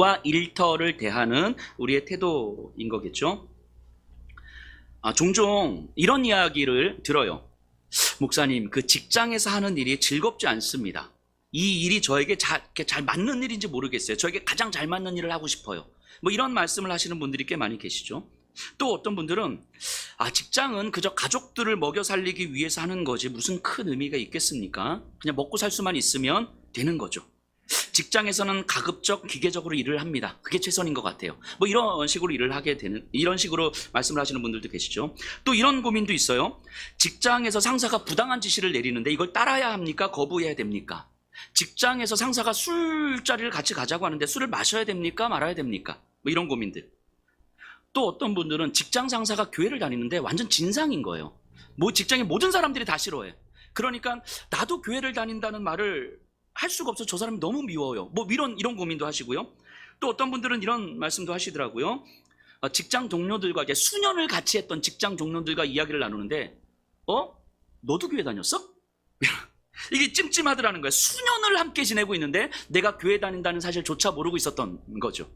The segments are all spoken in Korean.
직장과 일터를 대하는 우리의 태도인 거겠죠. 종종 이런 이야기를 들어요. 목사님, 그 직장에서 하는 일이 즐겁지 않습니다. 이 일이 저에게 잘 맞는 일인지 모르겠어요. 저에게 가장 잘 맞는 일을 하고 싶어요. 뭐 이런 말씀을 하시는 분들이 꽤 많이 계시죠. 또 어떤 분들은 직장은 그저 가족들을 먹여 살리기 위해서 하는 거지 무슨 큰 의미가 있겠습니까? 그냥 먹고 살 수만 있으면 되는 거죠. 직장에서는 가급적 기계적으로 일을 합니다. 그게 최선인 것 같아요. 뭐 이런 식으로 일을 하게 되는, 이런 식으로 말씀을 하시는 분들도 계시죠. 또 이런 고민도 있어요. 직장에서 상사가 부당한 지시를 내리는데 이걸 따라야 합니까? 거부해야 됩니까? 직장에서 상사가 술자리를 같이 가자고 하는데 술을 마셔야 됩니까? 말아야 됩니까? 뭐 이런 고민들. 또 어떤 분들은 직장 상사가 교회를 다니는데 완전 진상인 거예요. 뭐 직장의 모든 사람들이 다 싫어해. 그러니까 나도 교회를 다닌다는 말을 할 수가 없어. 저 사람이 너무 미워요. 뭐 이런 고민도 하시고요. 또 어떤 분들은 이런 말씀도 하시더라고요. 직장 동료들과 이제 수년을 같이 했던 직장 동료들과 이야기를 나누는데 너도 교회 다녔어? 이게 찜찜하더라는 거예요. 수년을 함께 지내고 있는데 내가 교회 다닌다는 사실조차 모르고 있었던 거죠.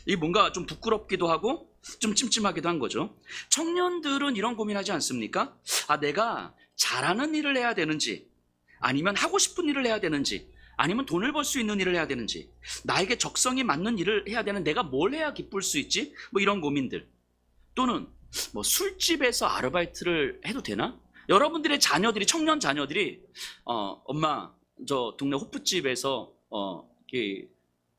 이게 뭔가 좀 부끄럽기도 하고 좀 찜찜하기도 한 거죠. 청년들은 이런 고민하지 않습니까? 내가 잘하는 일을 해야 되는지, 아니면 하고 싶은 일을 해야 되는지, 아니면 돈을 벌 수 있는 일을 해야 되는지, 나에게 적성이 맞는 일을 해야 되는 내가 뭘 해야 기쁠 수 있지? 뭐 이런 고민들. 또는 뭐 술집에서 아르바이트를 해도 되나? 여러분들의 자녀들이, 청년 자녀들이 엄마 저 동네 호프집에서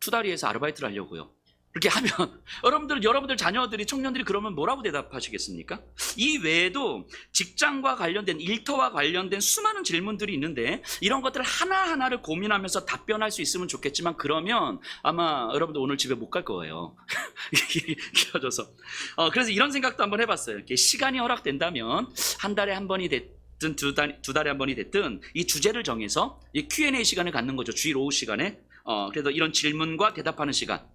투다리에서 아르바이트를 하려고요. 그렇게 하면 여러분들 자녀들이, 청년들이 그러면 뭐라고 대답하시겠습니까? 이 외에도 직장과 관련된, 일터와 관련된 수많은 질문들이 있는데 이런 것들을 하나하나를 고민하면서 답변할 수 있으면 좋겠지만 그러면 아마 여러분들 오늘 집에 못 갈 거예요. 길어져서. 그래서 이런 생각도 한번 해봤어요. 이렇게 시간이 허락된다면 한 달에 한 번이 됐든 두 달에 한 번이 됐든 이 주제를 정해서 이 Q&A 시간을 갖는 거죠. 주일 오후 시간에. 그래서 이런 질문과 대답하는 시간.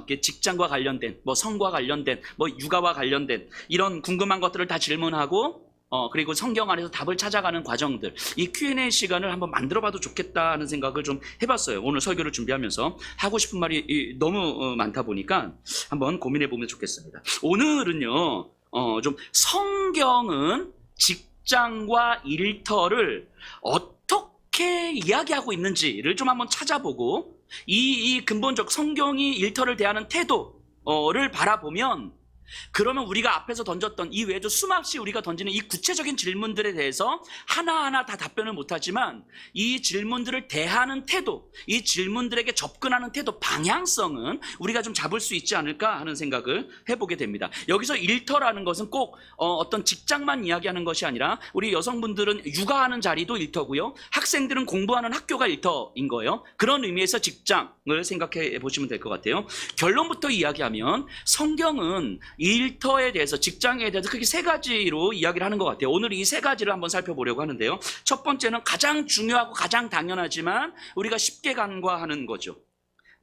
직장과 관련된, 뭐 성과 관련된, 뭐 육아와 관련된 이런 궁금한 것들을 다 질문하고 그리고 성경 안에서 답을 찾아가는 과정들, 이 Q&A 시간을 한번 만들어봐도 좋겠다는 생각을 좀 해봤어요. 오늘 설교를 준비하면서 하고 싶은 말이 너무 많다 보니까 한번 고민해보면 좋겠습니다. 오늘은요, 좀 성경은 직장과 일터를 어떻게 이야기하고 있는지를 좀 한번 찾아보고 이 근본적 성경이 일터를 대하는 태도를 바라보면 그러면 우리가 앞에서 던졌던 이 외에도 수없이 우리가 던지는 이 구체적인 질문들에 대해서 하나하나 다 답변을 못하지만 이 질문들을 대하는 태도, 이 질문들에게 접근하는 태도, 방향성은 우리가 좀 잡을 수 있지 않을까 하는 생각을 해보게 됩니다. 여기서 일터라는 것은 꼭 어떤 직장만 이야기하는 것이 아니라 우리 여성분들은 육아하는 자리도 일터고요, 학생들은 공부하는 학교가 일터인 거예요. 그런 의미에서 직장을 생각해 보시면 될 것 같아요. 결론부터 이야기하면 성경은 일터에 대해서, 직장에 대해서 크게 세 가지로 이야기를 하는 것 같아요. 오늘 이 세 가지를 한번 살펴보려고 하는데요. 첫 번째는 가장 중요하고 가장 당연하지만 우리가 쉽게 간과하는 거죠.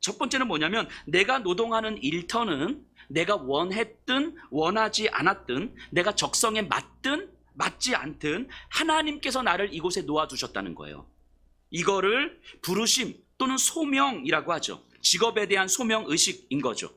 첫 번째는 뭐냐면 내가 노동하는 일터는 내가 원했든 원하지 않았든, 내가 적성에 맞든 맞지 않든 하나님께서 나를 이곳에 놓아두셨다는 거예요. 이거를 부르심 또는 소명이라고 하죠. 직업에 대한 소명의식인 거죠.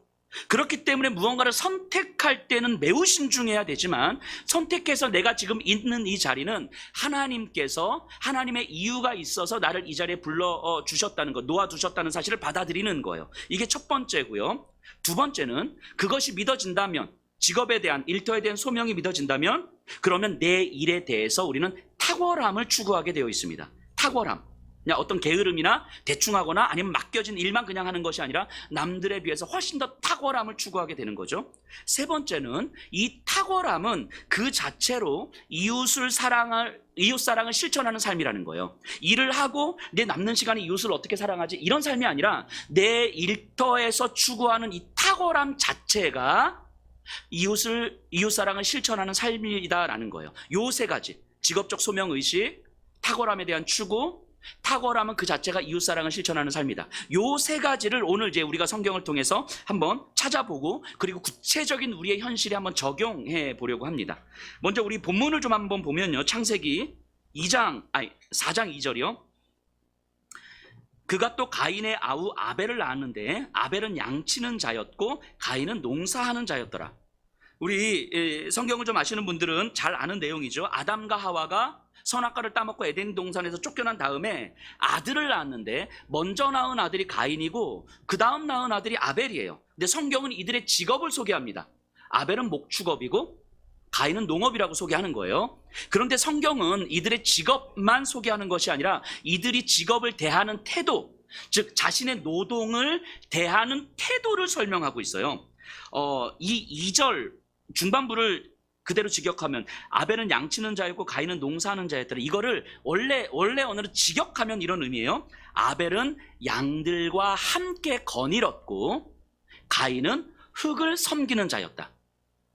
그렇기 때문에 무언가를 선택할 때는 매우 신중해야 되지만 선택해서 내가 지금 있는 이 자리는 하나님께서, 하나님의 이유가 있어서 나를 이 자리에 불러주셨다는 것, 놓아두셨다는 사실을 받아들이는 거예요. 이게 첫 번째고요. 두 번째는 그것이 믿어진다면, 직업에 대한, 일터에 대한 소명이 믿어진다면 그러면 내 일에 대해서 우리는 탁월함을 추구하게 되어 있습니다. 탁월함. 그냥 어떤 게으름이나 대충 하거나 아니면 맡겨진 일만 그냥 하는 것이 아니라 남들에 비해서 훨씬 더 탁월함을 추구하게 되는 거죠. 세 번째는 이 탁월함은 그 자체로 이웃 사랑을 실천하는 삶이라는 거예요. 일을 하고 내 남는 시간에 이웃을 어떻게 사랑하지? 이런 삶이 아니라 내 일터에서 추구하는 이 탁월함 자체가 이웃 사랑을 실천하는 삶이다라는 거예요. 요 세 가지, 직업적 소명의식, 탁월함에 대한 추구, 탁월함은 그 자체가 이웃사랑을 실천하는 삶이다. 요 세 가지를 오늘 이제 우리가 성경을 통해서 한번 찾아보고 그리고 구체적인 우리의 현실에 한번 적용해 보려고 합니다. 먼저 우리 본문을 좀 한번 보면요, 창세기 4장 2절이요. 그가 또 가인의 아우 아벨을 낳았는데 아벨은 양치는 자였고 가인은 농사하는 자였더라. 우리 성경을 좀 아시는 분들은 잘 아는 내용이죠. 아담과 하와가 선악과를 따먹고 에덴 동산에서 쫓겨난 다음에 아들을 낳았는데 먼저 낳은 아들이 가인이고 그 다음 낳은 아들이 아벨이에요. 근데 성경은 이들의 직업을 소개합니다. 아벨은 목축업이고 가인은 농업이라고 소개하는 거예요. 그런데 성경은 이들의 직업만 소개하는 것이 아니라 이들이 직업을 대하는 태도, 즉 자신의 노동을 대하는 태도를 설명하고 있어요. 이 2절 중반부를 그대로 직역하면 아벨은 양치는 자였고 가인은 농사하는 자였더라. 이거를 원래 언어로 직역하면 이런 의미예요. 아벨은 양들과 함께 거닐었고 가인은 흙을 섬기는 자였다.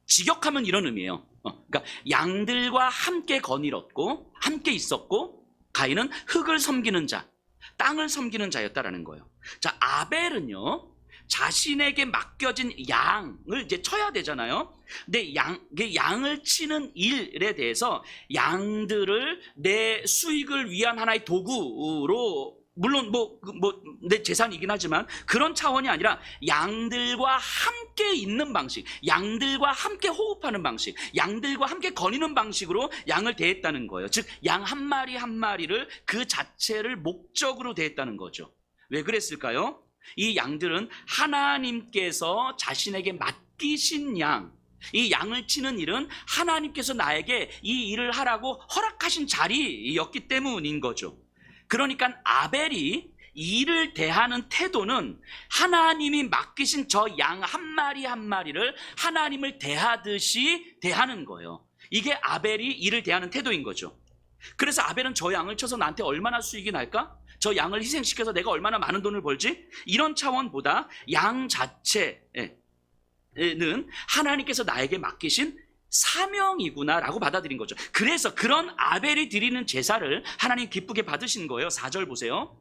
직역하면 이런 의미예요. 그러니까 양들과 함께 거닐었고 함께 있었고 가인은 흙을 섬기는 자, 땅을 섬기는 자였다라는 거예요. 자, 아벨은요 자신에게 맡겨진 양을 이제 쳐야 되잖아요. 근데 양을 치는 일에 대해서 양들을 내 수익을 위한 하나의 도구로, 물론 내 재산이긴 하지만 그런 차원이 아니라 양들과 함께 있는 방식, 양들과 함께 호흡하는 방식, 양들과 함께 거니는 방식으로 양을 대했다는 거예요. 즉 양 한 마리 한 마리를 그 자체를 목적으로 대했다는 거죠. 왜 그랬을까요? 이 양들은 하나님께서 자신에게 맡기신 양, 이 양을 치는 일은 하나님께서 나에게 이 일을 하라고 허락하신 자리였기 때문인 거죠. 그러니까 아벨이 이를 대하는 태도는 하나님이 맡기신 저 양 한 마리 한 마리를 하나님을 대하듯이 대하는 거예요. 이게 아벨이 이를 대하는 태도인 거죠. 그래서 아벨은 저 양을 쳐서 나한테 얼마나 수익이 날까? 저 양을 희생시켜서 내가 얼마나 많은 돈을 벌지? 이런 차원보다 양 자체는 하나님께서 나에게 맡기신 사명이구나라고 받아들인 거죠. 그래서 그런 아벨이 드리는 제사를 하나님 기쁘게 받으신 거예요. 4절 보세요.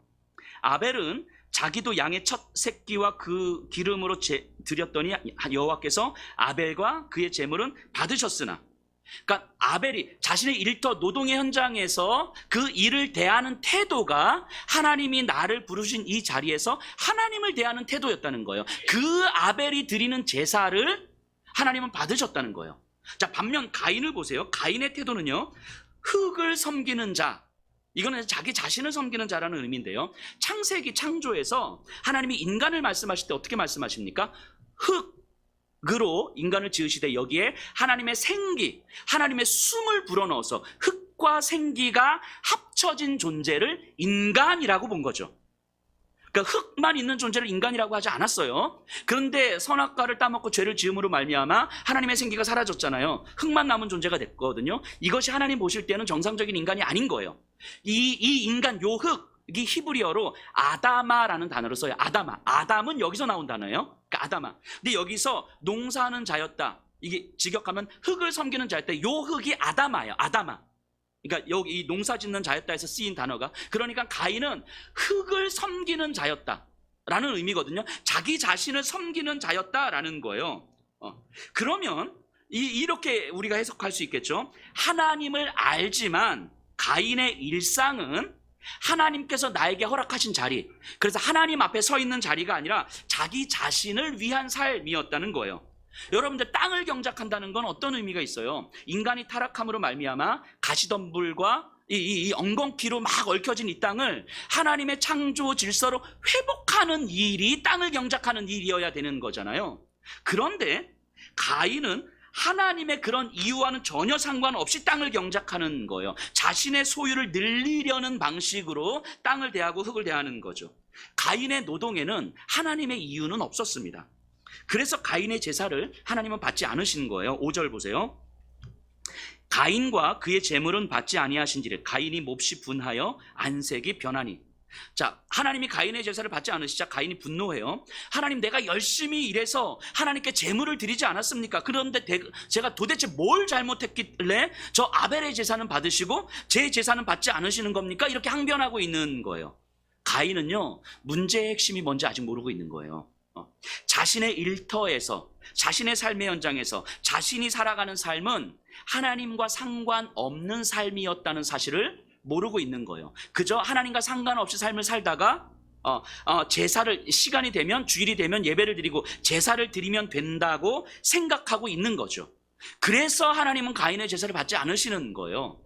아벨은 자기도 양의 첫 새끼와 그 기름으로 드렸더니 여호와께서 아벨과 그의 제물은 받으셨으나, 그러니까 아벨이 자신의 일터 노동의 현장에서 그 일을 대하는 태도가 하나님이 나를 부르신 이 자리에서 하나님을 대하는 태도였다는 거예요. 그 아벨이 드리는 제사를 하나님은 받으셨다는 거예요. 자, 반면 가인을 보세요. 가인의 태도는요, 흙을 섬기는 자, 이거는 자기 자신을 섬기는 자라는 의미인데요. 창세기 창조에서 하나님이 인간을 말씀하실 때 어떻게 말씀하십니까? 흙으로 인간을 지으시되 여기에 하나님의 생기, 하나님의 숨을 불어넣어서 흙과 생기가 합쳐진 존재를 인간이라고 본 거죠. 그러니까 흙만 있는 존재를 인간이라고 하지 않았어요. 그런데 선악과를 따먹고 죄를 지음으로 말미암아 하나님의 생기가 사라졌잖아요. 흙만 남은 존재가 됐거든요. 이것이 하나님 보실 때는 정상적인 인간이 아닌 거예요. 이 인간, 요 흙이 히브리어로 아다마라는 단어를 써요. 아다마. 아담은 여기서 나온 단어예요. 그러니까 아다마. 근데 여기서 농사하는 자였다, 이게 직역하면 흙을 섬기는 자였다. 요 흙이 아다마예요. 아다마. 그러니까 여기 이 농사 짓는 자였다 해서 쓰인 단어가, 그러니까 가인은 흙을 섬기는 자였다라는 의미거든요. 자기 자신을 섬기는 자였다라는 거예요. 그러면 이렇게 우리가 해석할 수 있겠죠. 하나님을 알지만 가인의 일상은 하나님께서 나에게 허락하신 자리, 그래서 하나님 앞에 서 있는 자리가 아니라 자기 자신을 위한 삶이었다는 거예요. 여러분들, 땅을 경작한다는 건 어떤 의미가 있어요? 인간이 타락함으로 말미암아 가시덤불과 이 엉겅퀴로 막 얽혀진 이 땅을 하나님의 창조 질서로 회복하는 일이 땅을 경작하는 일이어야 되는 거잖아요. 그런데 가인은 하나님의 그런 이유와는 전혀 상관없이 땅을 경작하는 거예요. 자신의 소유를 늘리려는 방식으로 땅을 대하고 흙을 대하는 거죠. 가인의 노동에는 하나님의 이유는 없었습니다. 그래서 가인의 제사를 하나님은 받지 않으시는 거예요. 5절 보세요. 가인과 그의 제물은 받지 아니하신지를 가인이 몹시 분하여 안색이 변하니. 자, 하나님이 가인의 제사를 받지 않으시자 가인이 분노해요. 하나님, 내가 열심히 일해서 하나님께 제물을 드리지 않았습니까? 그런데 제가 도대체 뭘 잘못했길래 저 아벨의 제사는 받으시고 제 제사는 받지 않으시는 겁니까? 이렇게 항변하고 있는 거예요. 가인은요, 문제의 핵심이 뭔지 아직 모르고 있는 거예요. 자신의 일터에서, 자신의 삶의 현장에서 자신이 살아가는 삶은 하나님과 상관없는 삶이었다는 사실을 모르고 있는 거예요. 그저 하나님과 상관없이 삶을 살다가 제사를 시간이 되면 주일이 되면 예배를 드리고 제사를 드리면 된다고 생각하고 있는 거죠. 그래서 하나님은 가인의 제사를 받지 않으시는 거예요.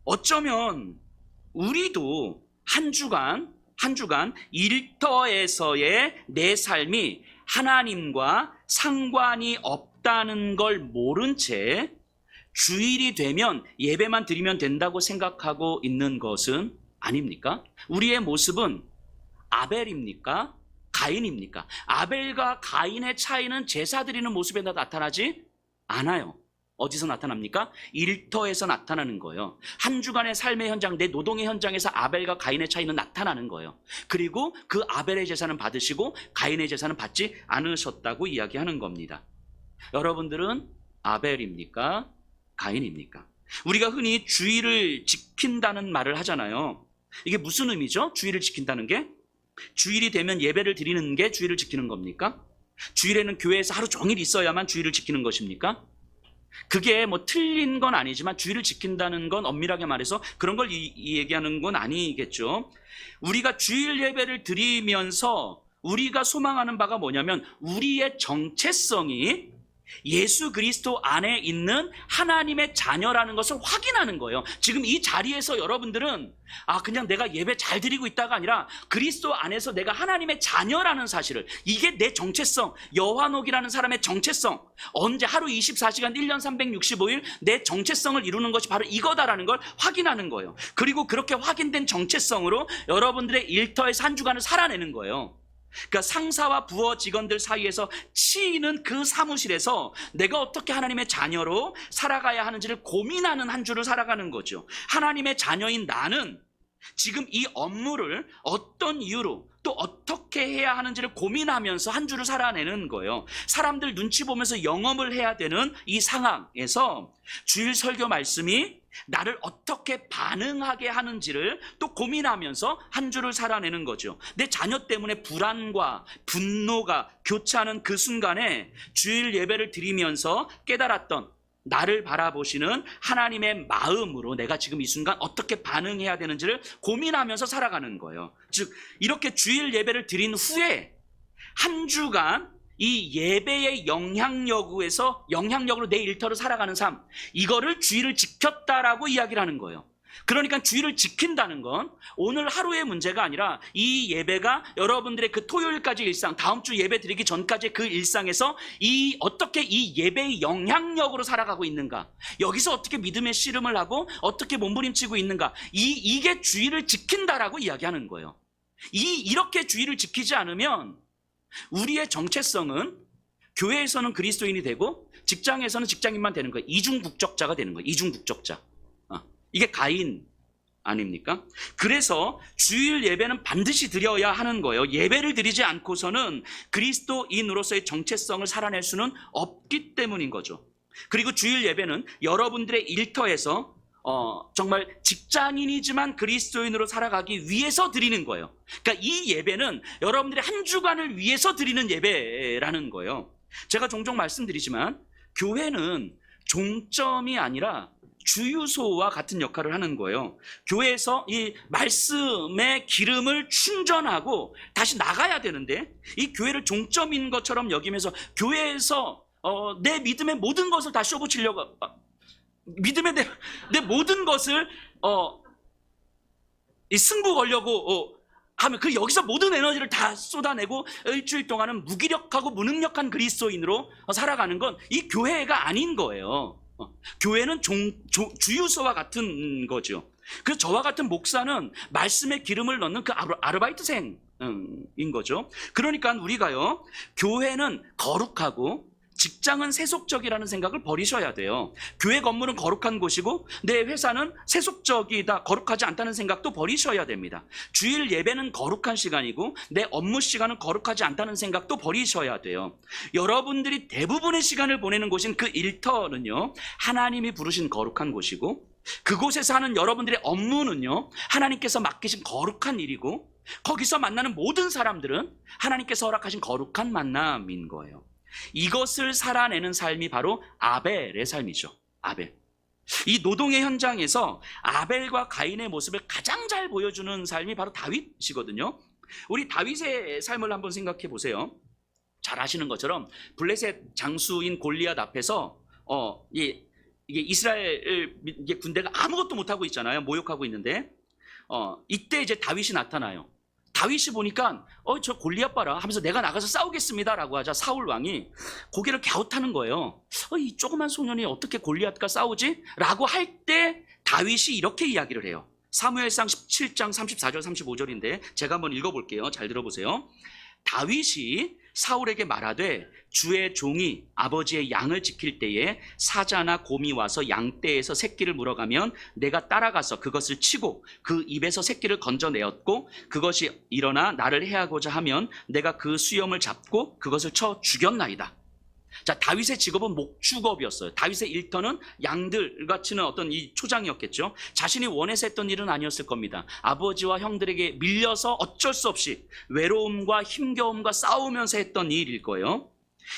어쩌면 우리도 한 주간 일터에서의 내 삶이 하나님과 상관이 없다는 걸 모른 채 주일이 되면 예배만 드리면 된다고 생각하고 있는 것은 아닙니까? 우리의 모습은 아벨입니까? 가인입니까? 아벨과 가인의 차이는 제사 드리는 모습에 나타나지 않아요. 어디서 나타납니까? 일터에서 나타나는 거예요. 한 주간의 삶의 현장, 내 노동의 현장에서 아벨과 가인의 차이는 나타나는 거예요. 그리고 그 아벨의 제사는 받으시고 가인의 제사는 받지 않으셨다고 이야기하는 겁니다. 여러분들은 아벨입니까? 가인입니까? 우리가 흔히 주일을 지킨다는 말을 하잖아요. 이게 무슨 의미죠? 주일을 지킨다는 게? 주일이 되면 예배를 드리는 게 주일을 지키는 겁니까? 주일에는 교회에서 하루 종일 있어야만 주일을 지키는 것입니까? 그게 뭐 틀린 건 아니지만 주일을 지킨다는 건 엄밀하게 말해서 그런 걸 얘기하는 건 아니겠죠. 우리가 주일 예배를 드리면서 우리가 소망하는 바가 뭐냐면 우리의 정체성이 예수 그리스도 안에 있는 하나님의 자녀라는 것을 확인하는 거예요. 지금 이 자리에서 여러분들은 그냥 내가 예배 잘 드리고 있다가 아니라 그리스도 안에서 내가 하나님의 자녀라는 사실을, 이게 내 정체성, 여환옥이라는 사람의 정체성, 언제 하루 24시간 1년 365일 내 정체성을 이루는 것이 바로 이거다라는 걸 확인하는 거예요. 그리고 그렇게 확인된 정체성으로 여러분들의 일터에서 한 주간을 살아내는 거예요. 그러니까 상사와 부하 직원들 사이에서 치이는 그 사무실에서 내가 어떻게 하나님의 자녀로 살아가야 하는지를 고민하는 한 주를 살아가는 거죠. 하나님의 자녀인 나는 지금 이 업무를 어떤 이유로 또 어떻게 해야 하는지를 고민하면서 한 주를 살아내는 거예요. 사람들 눈치 보면서 영업을 해야 되는 이 상황에서 주일 설교 말씀이 나를 어떻게 반응하게 하는지를 또 고민하면서 한 주를 살아내는 거죠. 내 자녀 때문에 불안과 분노가 교차하는 그 순간에 주일 예배를 드리면서 깨달았던 나를 바라보시는 하나님의 마음으로 내가 지금 이 순간 어떻게 반응해야 되는지를 고민하면서 살아가는 거예요. 즉 이렇게 주일 예배를 드린 후에 한 주간 이 예배의 영향력으로 내 일터를 살아가는 삶, 이거를 주일을 지켰다라고 이야기를 하는 거예요. 그러니까 주일을 지킨다는 건 오늘 하루의 문제가 아니라 이 예배가 여러분들의 그 토요일까지 일상, 다음 주 예배 드리기 전까지 그 일상에서 어떻게 이 예배의 영향력으로 살아가고 있는가, 여기서 어떻게 믿음의 씨름을 하고 어떻게 몸부림치고 있는가, 이게 주일을 지킨다라고 이야기하는 거예요. 이렇게 주일을 지키지 않으면 우리의 정체성은 교회에서는 그리스도인이 되고 직장에서는 직장인만 되는 거예요. 이중국적자가 되는 거예요. 이중국적자. 이게 가인 아닙니까? 그래서 주일 예배는 반드시 드려야 하는 거예요. 예배를 드리지 않고서는 그리스도인으로서의 정체성을 살아낼 수는 없기 때문인 거죠. 그리고 주일 예배는 여러분들의 일터에서 정말 직장인이지만 그리스도인으로 살아가기 위해서 드리는 거예요. 그러니까 이 예배는 여러분들의 한 주간을 위해서 드리는 예배라는 거예요. 제가 종종 말씀드리지만 교회는 종점이 아니라 주유소와 같은 역할을 하는 거예요. 교회에서 이 말씀의 기름을 충전하고 다시 나가야 되는데 이 교회를 종점인 것처럼 여기면서 교회에서 내 믿음의 모든 것을 다 쏘붙이려고 믿음의 내 모든 것을 이 승부 걸려고 하면 여기서 모든 에너지를 다 쏟아내고 일주일 동안은 무기력하고 무능력한 그리스도인으로 살아가는 건 이 교회가 아닌 거예요. 교회는 주유소와 같은 거죠. 그래서 저와 같은 목사는 말씀의 기름을 넣는 그 아르바이트생인 거죠. 그러니까 우리가요, 교회는 거룩하고 직장은 세속적이라는 생각을 버리셔야 돼요. 교회 건물은 거룩한 곳이고 내 회사는 세속적이다, 거룩하지 않다는 생각도 버리셔야 됩니다. 주일 예배는 거룩한 시간이고 내 업무 시간은 거룩하지 않다는 생각도 버리셔야 돼요. 여러분들이 대부분의 시간을 보내는 곳인 그 일터는요, 하나님이 부르신 거룩한 곳이고 그곳에서 하는 여러분들의 업무는요, 하나님께서 맡기신 거룩한 일이고 거기서 만나는 모든 사람들은 하나님께서 허락하신 거룩한 만남인 거예요. 이것을 살아내는 삶이 바로 아벨의 삶이죠. 아벨. 이 노동의 현장에서 아벨과 가인의 모습을 가장 잘 보여주는 삶이 바로 다윗이거든요. 우리 다윗의 삶을 한번 생각해 보세요. 잘 아시는 것처럼 블레셋 장수인 골리앗 앞에서 이게 이스라엘 군대가 아무것도 못하고 있잖아요. 모욕하고 있는데 이때 이제 다윗이 나타나요. 다윗이 보니까 저 골리앗 봐라 하면서 내가 나가서 싸우겠습니다라고 하자 사울 왕이 고개를 갸웃하는 거예요. 이 조그만 소년이 어떻게 골리앗과 싸우지? 라고 할 때 다윗이 이렇게 이야기를 해요. 사무엘상 17장 34절 35절인데 제가 한번 읽어볼게요. 잘 들어보세요. 다윗이 사울에게 말하되 주의 종이 아버지의 양을 지킬 때에 사자나 곰이 와서 양떼에서 새끼를 물어가면 내가 따라가서 그것을 치고 그 입에서 새끼를 건져내었고 그것이 일어나 나를 해하고자 하면 내가 그 수염을 잡고 그것을 쳐 죽였나이다. 자, 다윗의 직업은 목축업이었어요. 다윗의 일터는 양들과 치는 어떤 이 초장이었겠죠. 자신이 원해서 했던 일은 아니었을 겁니다. 아버지와 형들에게 밀려서 어쩔 수 없이 외로움과 힘겨움과 싸우면서 했던 일일 거예요.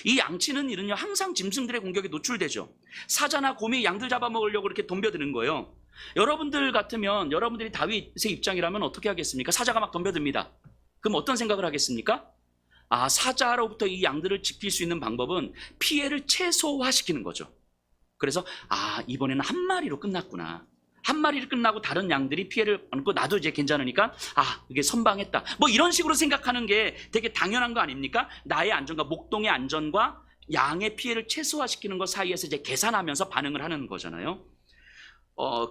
이 양치는 일은요 항상 짐승들의 공격에 노출되죠. 사자나 곰이 양들 잡아먹으려고 이렇게 덤벼드는 거예요. 여러분들 같으면 여러분들이 다윗의 입장이라면 어떻게 하겠습니까? 사자가 막 덤벼듭니다. 그럼 어떤 생각을 하겠습니까? 사자로부터 이 양들을 지킬 수 있는 방법은 피해를 최소화시키는 거죠. 그래서 이번에는 한 마리로 끝났구나. 한 마리를 끝나고 다른 양들이 피해를 안고 나도 이제 괜찮으니까 이게 선방했다. 뭐 이런 식으로 생각하는 게 되게 당연한 거 아닙니까? 나의 안전과 목동의 안전과 양의 피해를 최소화시키는 것 사이에서 이제 계산하면서 반응을 하는 거잖아요.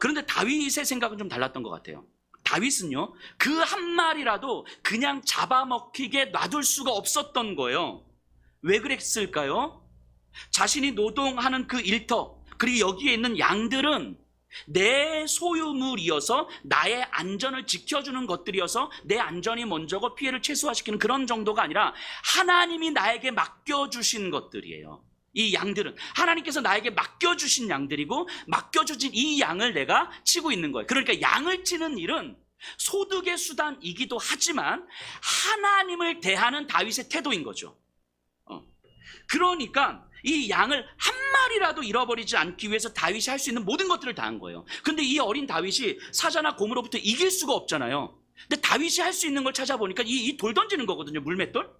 그런데 다윗의 생각은 좀 달랐던 것 같아요. 다윗은요 그 한 마리라도 그냥 잡아먹히게 놔둘 수가 없었던 거예요. 왜 그랬을까요? 자신이 노동하는 그 일터 그리고 여기에 있는 양들은 내 소유물이어서 나의 안전을 지켜주는 것들이어서 내 안전이 먼저고 피해를 최소화시키는 그런 정도가 아니라 하나님이 나에게 맡겨주신 것들이에요. 이 양들은 하나님께서 나에게 맡겨주신 양들이고 맡겨주신 이 양을 내가 치고 있는 거예요. 그러니까 양을 치는 일은 소득의 수단이기도 하지만 하나님을 대하는 다윗의 태도인 거죠. 그러니까 이 양을 한 마리라도 잃어버리지 않기 위해서 다윗이 할 수 있는 모든 것들을 다 한 거예요. 근데 이 어린 다윗이 사자나 곰으로부터 이길 수가 없잖아요. 근데 다윗이 할 수 있는 걸 찾아보니까 이 돌 던지는 거거든요. 물맷돌.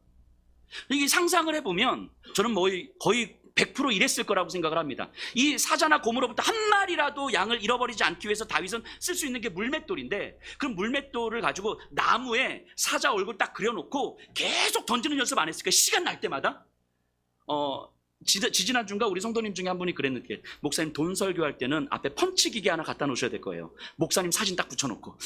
이게 상상을 해보면 저는 거의 100% 이랬을 거라고 생각을 합니다. 이 사자나 곰으로부터 한 마리라도 양을 잃어버리지 않기 위해서 다윗은 쓸 수 있는 게 물맷돌인데 그럼 물맷돌을 가지고 나무에 사자 얼굴 딱 그려놓고 계속 던지는 연습 안 했을까요? 시간 날 때마다? 지지난주인가 우리 성도님 중에 한 분이 그랬는데 목사님 돈 설교할 때는 앞에 펀치 기계 하나 갖다 놓으셔야 될 거예요. 목사님 사진 딱 붙여놓고.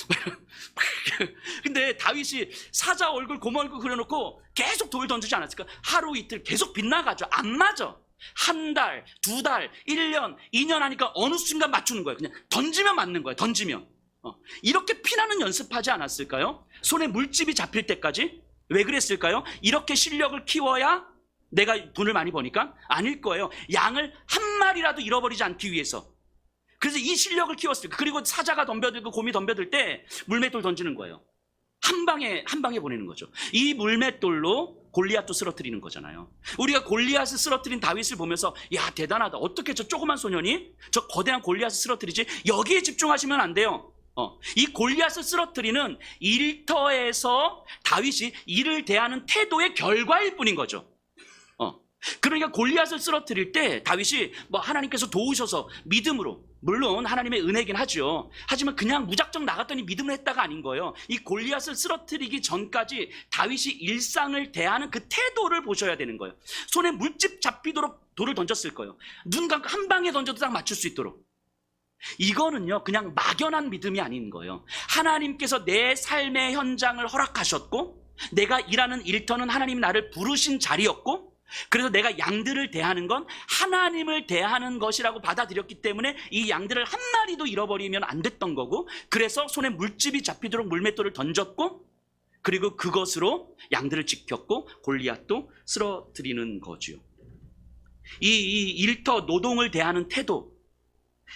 근데 다윗이 사자 얼굴 곰 얼굴 그려놓고 계속 돌 던지지 않았을까? 하루 이틀 계속 빗나가죠. 안 맞아. 한 달, 두 달, 1년, 2년 하니까 어느 순간 맞추는 거예요. 그냥 던지면 맞는 거예요. 던지면. 이렇게 피나는 연습하지 않았을까요? 손에 물집이 잡힐 때까지? 왜 그랬을까요? 이렇게 실력을 키워야 내가 돈을 많이 버니까? 아닐 거예요. 양을 한 마리라도 잃어버리지 않기 위해서. 그래서 이 실력을 키웠어요. 그리고 사자가 덤벼들고 곰이 덤벼들 때 물맷돌 던지는 거예요. 한 방에 보내는 거죠. 이 물맷돌로 골리앗도 쓰러뜨리는 거잖아요. 우리가 골리앗을 쓰러뜨린 다윗을 보면서 야 대단하다. 어떻게 저 조그만 소년이 저 거대한 골리앗을 쓰러뜨리지? 여기에 집중하시면 안 돼요. 이 골리앗을 쓰러뜨리는 일터에서 다윗이 이를 대하는 태도의 결과일 뿐인 거죠. 그러니까 골리앗을 쓰러뜨릴 때 다윗이 하나님께서 도우셔서 믿음으로, 물론 하나님의 은혜긴 하죠. 하지만 그냥 무작정 나갔더니 믿음을 했다가 아닌 거예요. 이 골리앗을 쓰러뜨리기 전까지 다윗이 일상을 대하는 그 태도를 보셔야 되는 거예요. 손에 물집 잡히도록 돌을 던졌을 거예요. 눈 감고 한 방에 던져도 딱 맞출 수 있도록. 이거는요 그냥 막연한 믿음이 아닌 거예요. 하나님께서 내 삶의 현장을 허락하셨고 내가 일하는 일터는 하나님이 나를 부르신 자리였고 그래서 내가 양들을 대하는 건 하나님을 대하는 것이라고 받아들였기 때문에 이 양들을 한 마리도 잃어버리면 안 됐던 거고 그래서 손에 물집이 잡히도록 물맷돌을 던졌고 그리고 그것으로 양들을 지켰고 골리앗도 쓰러뜨리는 거죠. 이 일터 노동을 대하는 태도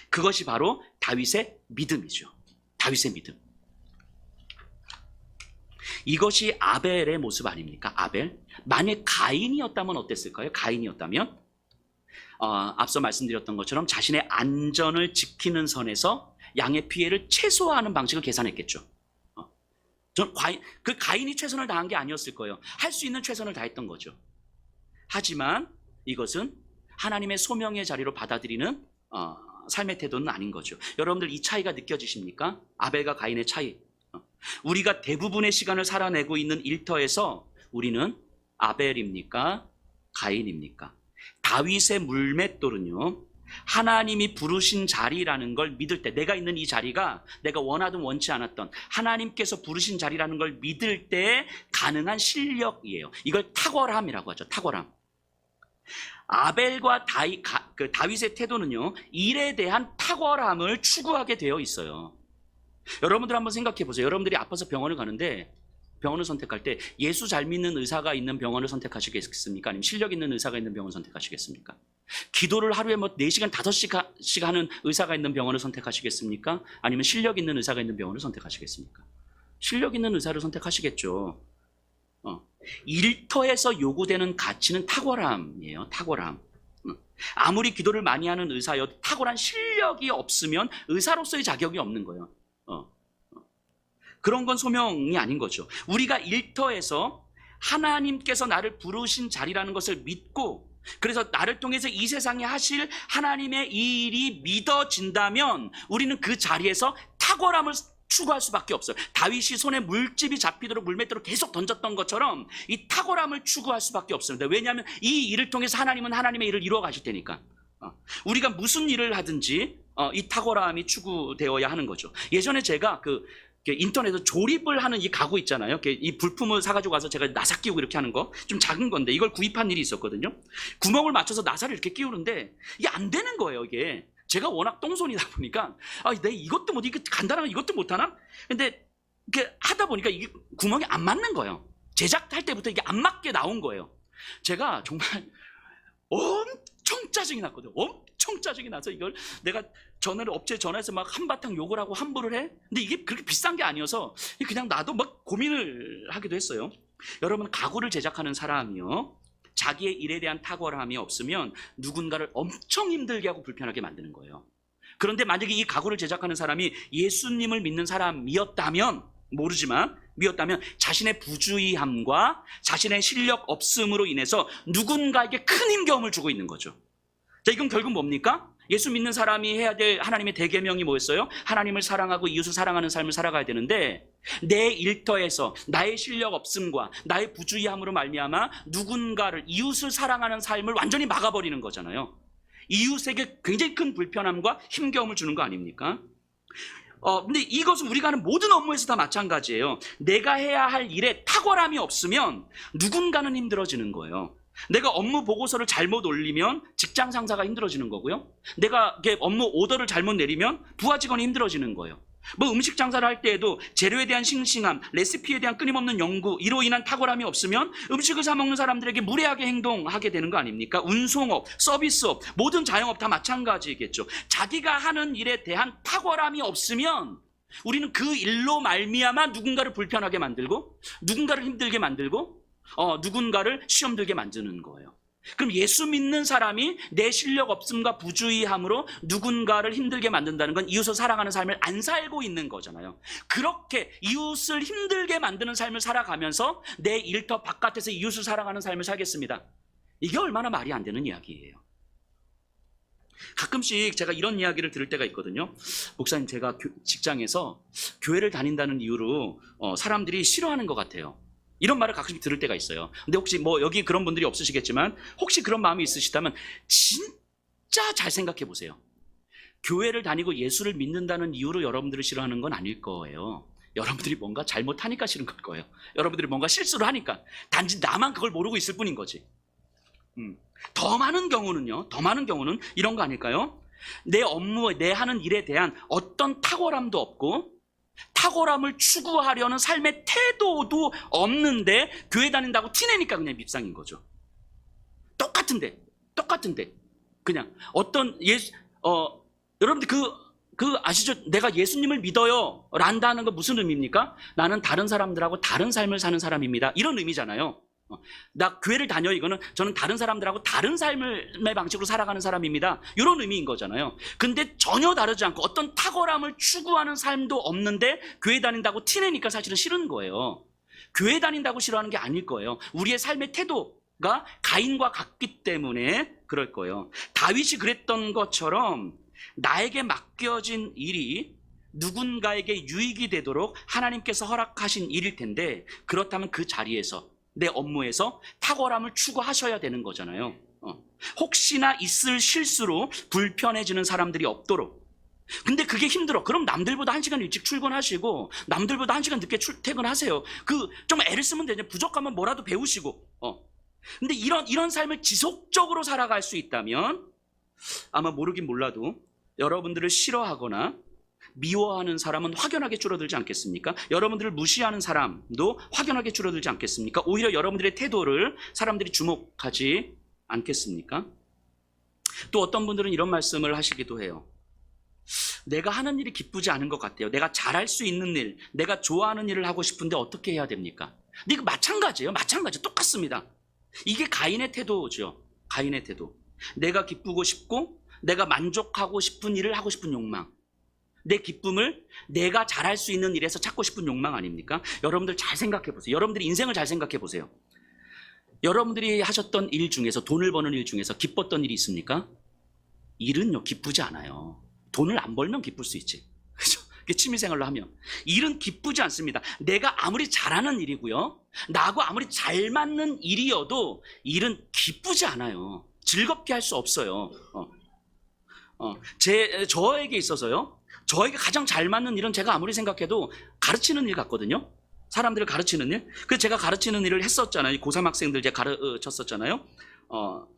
그것이 바로 다윗의 믿음이죠. 다윗의 믿음. 이것이 아벨의 모습 아닙니까? 아벨. 만약 가인이었다면 어땠을까요? 가인이었다면 앞서 말씀드렸던 것처럼 자신의 안전을 지키는 선에서 양의 피해를 최소화하는 방식을 계산했겠죠. 그 가인이 최선을 다한 게 아니었을 거예요. 할 수 있는 최선을 다했던 거죠. 하지만 이것은 하나님의 소명의 자리로 받아들이는 삶의 태도는 아닌 거죠. 여러분들 이 차이가 느껴지십니까? 아벨과 가인의 차이. 우리가 대부분의 시간을 살아내고 있는 일터에서 우리는 아벨입니까? 가인입니까? 다윗의 물맷돌은요, 하나님이 부르신 자리라는 걸 믿을 때, 내가 있는 이 자리가 내가 원하든 원치 않았던 하나님께서 부르신 자리라는 걸 믿을 때 가능한 실력이에요. 이걸 탁월함이라고 하죠. 탁월함. 아벨과 다윗의 태도는요, 일에 대한 탁월함을 추구하게 되어 있어요. 여러분들 한번 생각해 보세요. 여러분들이 아파서 병원을 가는데 병원을 선택할 때 예수 잘 믿는 의사가 있는 병원을 선택하시겠습니까? 아니면 실력 있는 의사가 있는 병원을 선택하시겠습니까? 기도를 하루에 4시간, 5시간씩 하는 의사가 있는 병원을 선택하시겠습니까? 아니면 실력 있는 의사가 있는 병원을 선택하시겠습니까? 실력 있는 의사를 선택하시겠죠. 일터에서 요구되는 가치는 탁월함이에요. 탁월함. 아무리 기도를 많이 하는 의사여도 탁월한 실력이 없으면 의사로서의 자격이 없는 거예요. 그런 건 소명이 아닌 거죠. 우리가 일터에서 하나님께서 나를 부르신 자리라는 것을 믿고, 그래서 나를 통해서 이 세상에 하실 하나님의 일이 믿어진다면 우리는 그 자리에서 탁월함을 추구할 수밖에 없어요. 다윗이 손에 물집이 잡히도록 물맷돌을 계속 던졌던 것처럼 이 탁월함을 추구할 수밖에 없습니다. 왜냐하면 이 일을 통해서 하나님은 하나님의 일을 이루어 가실 테니까. 우리가 무슨 일을 하든지 이 탁월함이 추구되어야 하는 거죠. 예전에 제가 인터넷에서 조립을 하는 이 가구 있잖아요. 이 불품을 사가지고 와서 제가 나사 끼우고 이렇게 하는 거, 좀 작은 건데 이걸 구입한 일이 있었거든요. 구멍을 맞춰서 나사를 이렇게 끼우는데 이게 안 되는 거예요. 이게 제가 워낙 똥손이다 보니까 내 이것도 못, 이거 간단한 거 이것도 못하나? 근데 이렇게 하다 보니까 이게 구멍이 안 맞는 거예요. 제작할 때부터 이게 안 맞게 나온 거예요. 제가 정말 엄청 짜증이 났거든요. 엄청 짜증이 나서 이걸 내가 업체에 전화해서 막 한바탕 욕을 하고 환불을 해. 근데 이게 그렇게 비싼 게 아니어서 그냥 나도 막 고민을 하기도 했어요. 여러분, 가구를 제작하는 사람이요, 자기의 일에 대한 탁월함이 없으면 누군가를 엄청 힘들게 하고 불편하게 만드는 거예요. 그런데 만약에 이 가구를 제작하는 사람이 예수님을 믿는 사람이었다면, 모르지만 미었다면 자신의 부주의함과 자신의 실력 없음으로 인해서 누군가에게 큰 힘겨움을 주고 있는 거죠. 자, 이건 결국 뭡니까? 예수 믿는 사람이 해야 될 하나님의 대계명이 뭐였어요? 하나님을 사랑하고 이웃을 사랑하는 삶을 살아가야 되는데, 내 일터에서 나의 실력 없음과 나의 부주의함으로 말미암아 누군가를, 이웃을 사랑하는 삶을 완전히 막아버리는 거잖아요. 이웃에게 굉장히 큰 불편함과 힘겨움을 주는 거 아닙니까? 근데 이것은 우리가 하는 모든 업무에서 다 마찬가지예요. 내가 해야 할 일에 탁월함이 없으면 누군가는 힘들어지는 거예요. 내가 업무 보고서를 잘못 올리면 직장 상사가 힘들어지는 거고요. 내가 업무 오더를 잘못 내리면 부하 직원이 힘들어지는 거예요. 음식 장사를 할 때에도 재료에 대한 싱싱함, 레시피에 대한 끊임없는 연구, 이로 인한 탁월함이 없으면 음식을 사 먹는 사람들에게 무례하게 행동하게 되는 거 아닙니까? 운송업, 서비스업, 모든 자영업 다 마찬가지겠죠. 자기가 하는 일에 대한 탁월함이 없으면 우리는 그 일로 말미암아 누군가를 불편하게 만들고, 누군가를 힘들게 만들고, 누군가를 시험 들게 만드는 거예요. 그럼 예수 믿는 사람이 내 실력 없음과 부주의함으로 누군가를 힘들게 만든다는 건 이웃을 사랑하는 삶을 안 살고 있는 거잖아요. 그렇게 이웃을 힘들게 만드는 삶을 살아가면서 내 일터 바깥에서 이웃을 사랑하는 삶을 살겠습니다. 이게 얼마나 말이 안 되는 이야기예요. 가끔씩 제가 이런 이야기를 들을 때가 있거든요. 목사님, 제가 직장에서 교회를 다닌다는 이유로 사람들이 싫어하는 것 같아요. 이런 말을 가끔씩 들을 때가 있어요. 근데 혹시 여기 그런 분들이 없으시겠지만 혹시 그런 마음이 있으시다면 진짜 잘 생각해 보세요. 교회를 다니고 예수를 믿는다는 이유로 여러분들을 싫어하는 건 아닐 거예요. 여러분들이 뭔가 잘못하니까 싫은 걸 거예요. 여러분들이 뭔가 실수를 하니까. 단지 나만 그걸 모르고 있을 뿐인 거지. 더 많은 경우는 이런 거 아닐까요? 내 업무, 내 하는 일에 대한 어떤 탁월함도 없고 탁월함을 추구하려는 삶의 태도도 없는데 교회 다닌다고 티내니까 그냥 밉상인 거죠. 똑같은데 그냥 여러분들 아시죠? 내가 예수님을 믿어요 란다는 건 무슨 의미입니까? 나는 다른 사람들하고 다른 삶을 사는 사람입니다, 이런 의미잖아요. 나 교회를 다녀, 이거는 저는 다른 사람들하고 다른 삶의 방식으로 살아가는 사람입니다, 이런 의미인 거잖아요. 근데 전혀 다르지 않고 어떤 탁월함을 추구하는 삶도 없는데 교회 다닌다고 티내니까 사실은 싫은 거예요. 교회 다닌다고 싫어하는 게 아닐 거예요. 우리의 삶의 태도가 가인과 같기 때문에 그럴 거예요. 다윗이 그랬던 것처럼 나에게 맡겨진 일이 누군가에게 유익이 되도록 하나님께서 허락하신 일일 텐데, 그렇다면 그 자리에서, 내 업무에서 탁월함을 추구하셔야 되는 거잖아요. 혹시나 있을 실수로 불편해지는 사람들이 없도록. 근데 그게 힘들어. 그럼 남들보다 1시간 일찍 출근하시고 남들보다 1시간 늦게 퇴근하세요. 좀 애를 쓰면 되죠. 부족하면 뭐라도 배우시고. 근데 이런 삶을 지속적으로 살아갈 수 있다면 아마 모르긴 몰라도 여러분들을 싫어하거나 미워하는 사람은 확연하게 줄어들지 않겠습니까? 여러분들을 무시하는 사람도 확연하게 줄어들지 않겠습니까? 오히려 여러분들의 태도를 사람들이 주목하지 않겠습니까? 또 어떤 분들은 이런 말씀을 하시기도 해요. 내가 하는 일이 기쁘지 않은 것 같아요. 내가 잘할 수 있는 일, 내가 좋아하는 일을 하고 싶은데 어떻게 해야 됩니까? 근데 이거 마찬가지예요. 마찬가지, 똑같습니다. 이게 가인의 태도죠. 가인의 태도. 내가 기쁘고 싶고 내가 만족하고 싶은 일을 하고 싶은 욕망. 내 기쁨을 내가 잘할 수 있는 일에서 찾고 싶은 욕망 아닙니까? 여러분들 잘 생각해 보세요. 여러분들이 인생을 잘 생각해 보세요. 여러분들이 하셨던 일 중에서, 돈을 버는 일 중에서 기뻤던 일이 있습니까? 일은요, 기쁘지 않아요. 돈을 안 벌면 기쁠 수 있지. 그죠? 취미생활로 하면. 일은 기쁘지 않습니다. 내가 아무리 잘하는 일이고요, 나하고 아무리 잘 맞는 일이어도 일은 기쁘지 않아요. 즐겁게 할 수 없어요. 저에게 있어서요, 저에게 가장 잘 맞는 일은 제가 아무리 생각해도 가르치는 일 같거든요. 사람들을 가르치는 일. 그래서 제가 가르치는 일을 했었잖아요. 고3 학생들 제가 가르쳤었잖아요.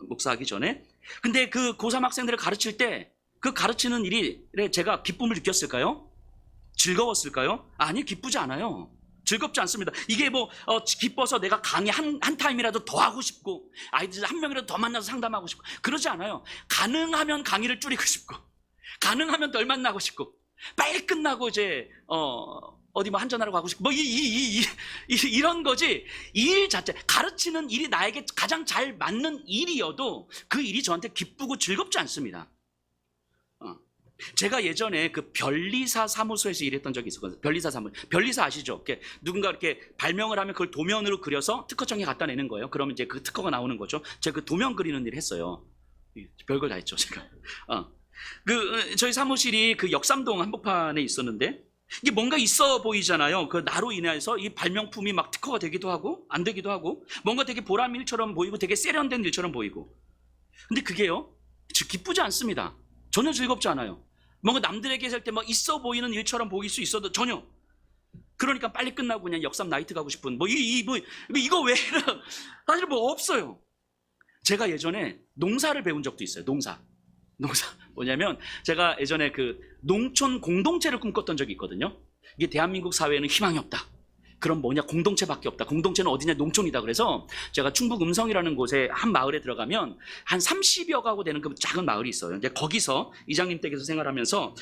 목사하기 전에. 근데 그 고3 학생들을 가르칠 때 그 가르치는 일이 제가 기쁨을 느꼈을까요? 즐거웠을까요? 아니, 기쁘지 않아요. 즐겁지 않습니다. 이게 기뻐서 내가 강의 한 타임이라도 더 하고 싶고, 아이들 한 명이라도 더 만나서 상담하고 싶고, 그러지 않아요. 가능하면 강의를 줄이고 싶고, 가능하면 덜 만나고 싶고, 빨리 끝나고 이제 어디 한잔하러 가고 싶고, 이런 거지. 일 자체, 가르치는 일이 나에게 가장 잘 맞는 일이어도 그 일이 저한테 기쁘고 즐겁지 않습니다. 제가 예전에 그 변리사 사무소에서 일했던 적이 있었거든요. 변리사 아시죠? 누군가 이렇게 발명을 하면 그걸 도면으로 그려서 특허청에 갖다 내는 거예요. 그러면 이제 그 특허가 나오는 거죠. 제가 그 도면 그리는 일을 했어요. 별걸 다 했죠, 제가. 저희 사무실이 그 역삼동 한복판에 있었는데, 이게 뭔가 있어 보이잖아요. 그 나로 인해서 이 발명품이 막 특허가 되기도 하고 안 되기도 하고, 뭔가 되게 보람 일처럼 보이고 되게 세련된 일처럼 보이고. 근데 그게요, 기쁘지 않습니다. 전혀 즐겁지 않아요. 뭔가 남들에게 했을 때 있어 보이는 일처럼 보일 수 있어도 전혀. 그러니까 빨리 끝나고 그냥 역삼 나이트 가고 싶은 이거 외에는 사실 없어요. 제가 예전에 농사를 배운 적도 있어요. 농사 뭐냐면, 제가 예전에 그 농촌 공동체를 꿈꿨던 적이 있거든요. 이게 대한민국 사회에는 희망이 없다. 그럼 공동체밖에 없다. 공동체는 어디냐? 농촌이다. 그래서 제가 충북 음성이라는 곳에 한 마을에 들어가면 한 30여 가구 되는 그 작은 마을이 있어요. 이제 거기서 이장님 댁에서 생활하면서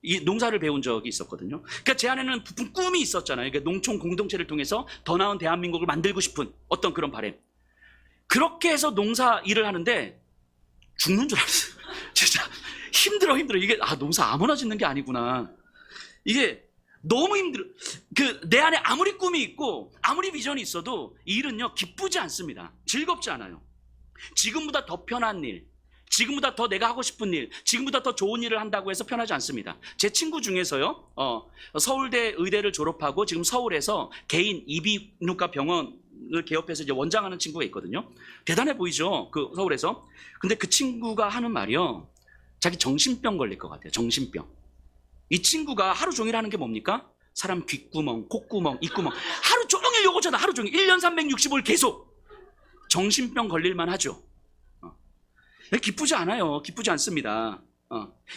이 농사를 배운 적이 있었거든요. 그러니까 제 안에는 부푼 꿈이 있었잖아요. 그러니까 농촌 공동체를 통해서 더 나은 대한민국을 만들고 싶은 어떤 그런 바람. 그렇게 해서 농사 일을 하는데 죽는 줄 알았어요. 진짜 힘들어. 이게 농사 아무나 짓는 게 아니구나. 이게 너무 힘들어. 내 안에 아무리 꿈이 있고 아무리 비전이 있어도 일은요, 기쁘지 않습니다. 즐겁지 않아요. 지금보다 더 편한 일, 지금보다 더 내가 하고 싶은 일, 지금보다 더 좋은 일을 한다고 해서 편하지 않습니다. 제 친구 중에서요, 서울대 의대를 졸업하고 지금 서울에서 개인 이비인후과 병원을 개업해서 이제 원장하는 친구가 있거든요. 대단해 보이죠? 그 서울에서. 근데 그 친구가 하는 말이요, 자기 정신병 걸릴 것 같아요. 정신병. 이 친구가 하루 종일 하는 게 뭡니까? 사람 귓구멍, 콧구멍, 입구멍, 하루 종일 요거잖아. 하루 종일 1년 365일 계속. 정신병 걸릴만 하죠. 기쁘지 않아요. 기쁘지 않습니다.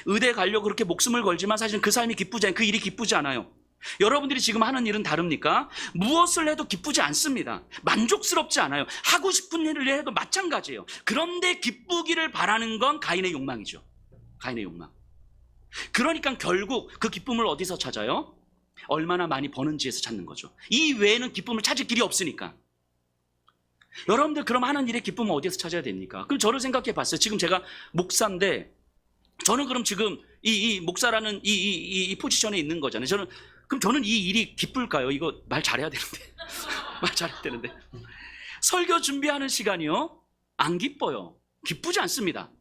의대 가려고 그렇게 목숨을 걸지만 사실 그 삶이 기쁘지 않아요. 그 일이 기쁘지 않아요. 여러분들이 지금 하는 일은 다릅니까? 무엇을 해도 기쁘지 않습니다. 만족스럽지 않아요. 하고 싶은 일을 해도 마찬가지예요. 그런데 기쁘기를 바라는 건 가인의 욕망이죠. 가인의 욕망. 그러니까 결국 그 기쁨을 어디서 찾아요? 얼마나 많이 버는지에서 찾는 거죠. 이 외에는 기쁨을 찾을 길이 없으니까. 여러분들 그럼 하는 일의 기쁨은 어디에서 찾아야 됩니까? 그럼 저를 생각해 봤어요. 지금 제가 목사인데 저는 그럼 지금 이 목사라는 이 포지션에 있는 거잖아요. 그럼 저는 이 일이 기쁠까요? 이거 말 잘해야 되는데. 말 잘해야 되는데. 설교 준비하는 시간이요? 안 기뻐요. 기쁘지 않습니다.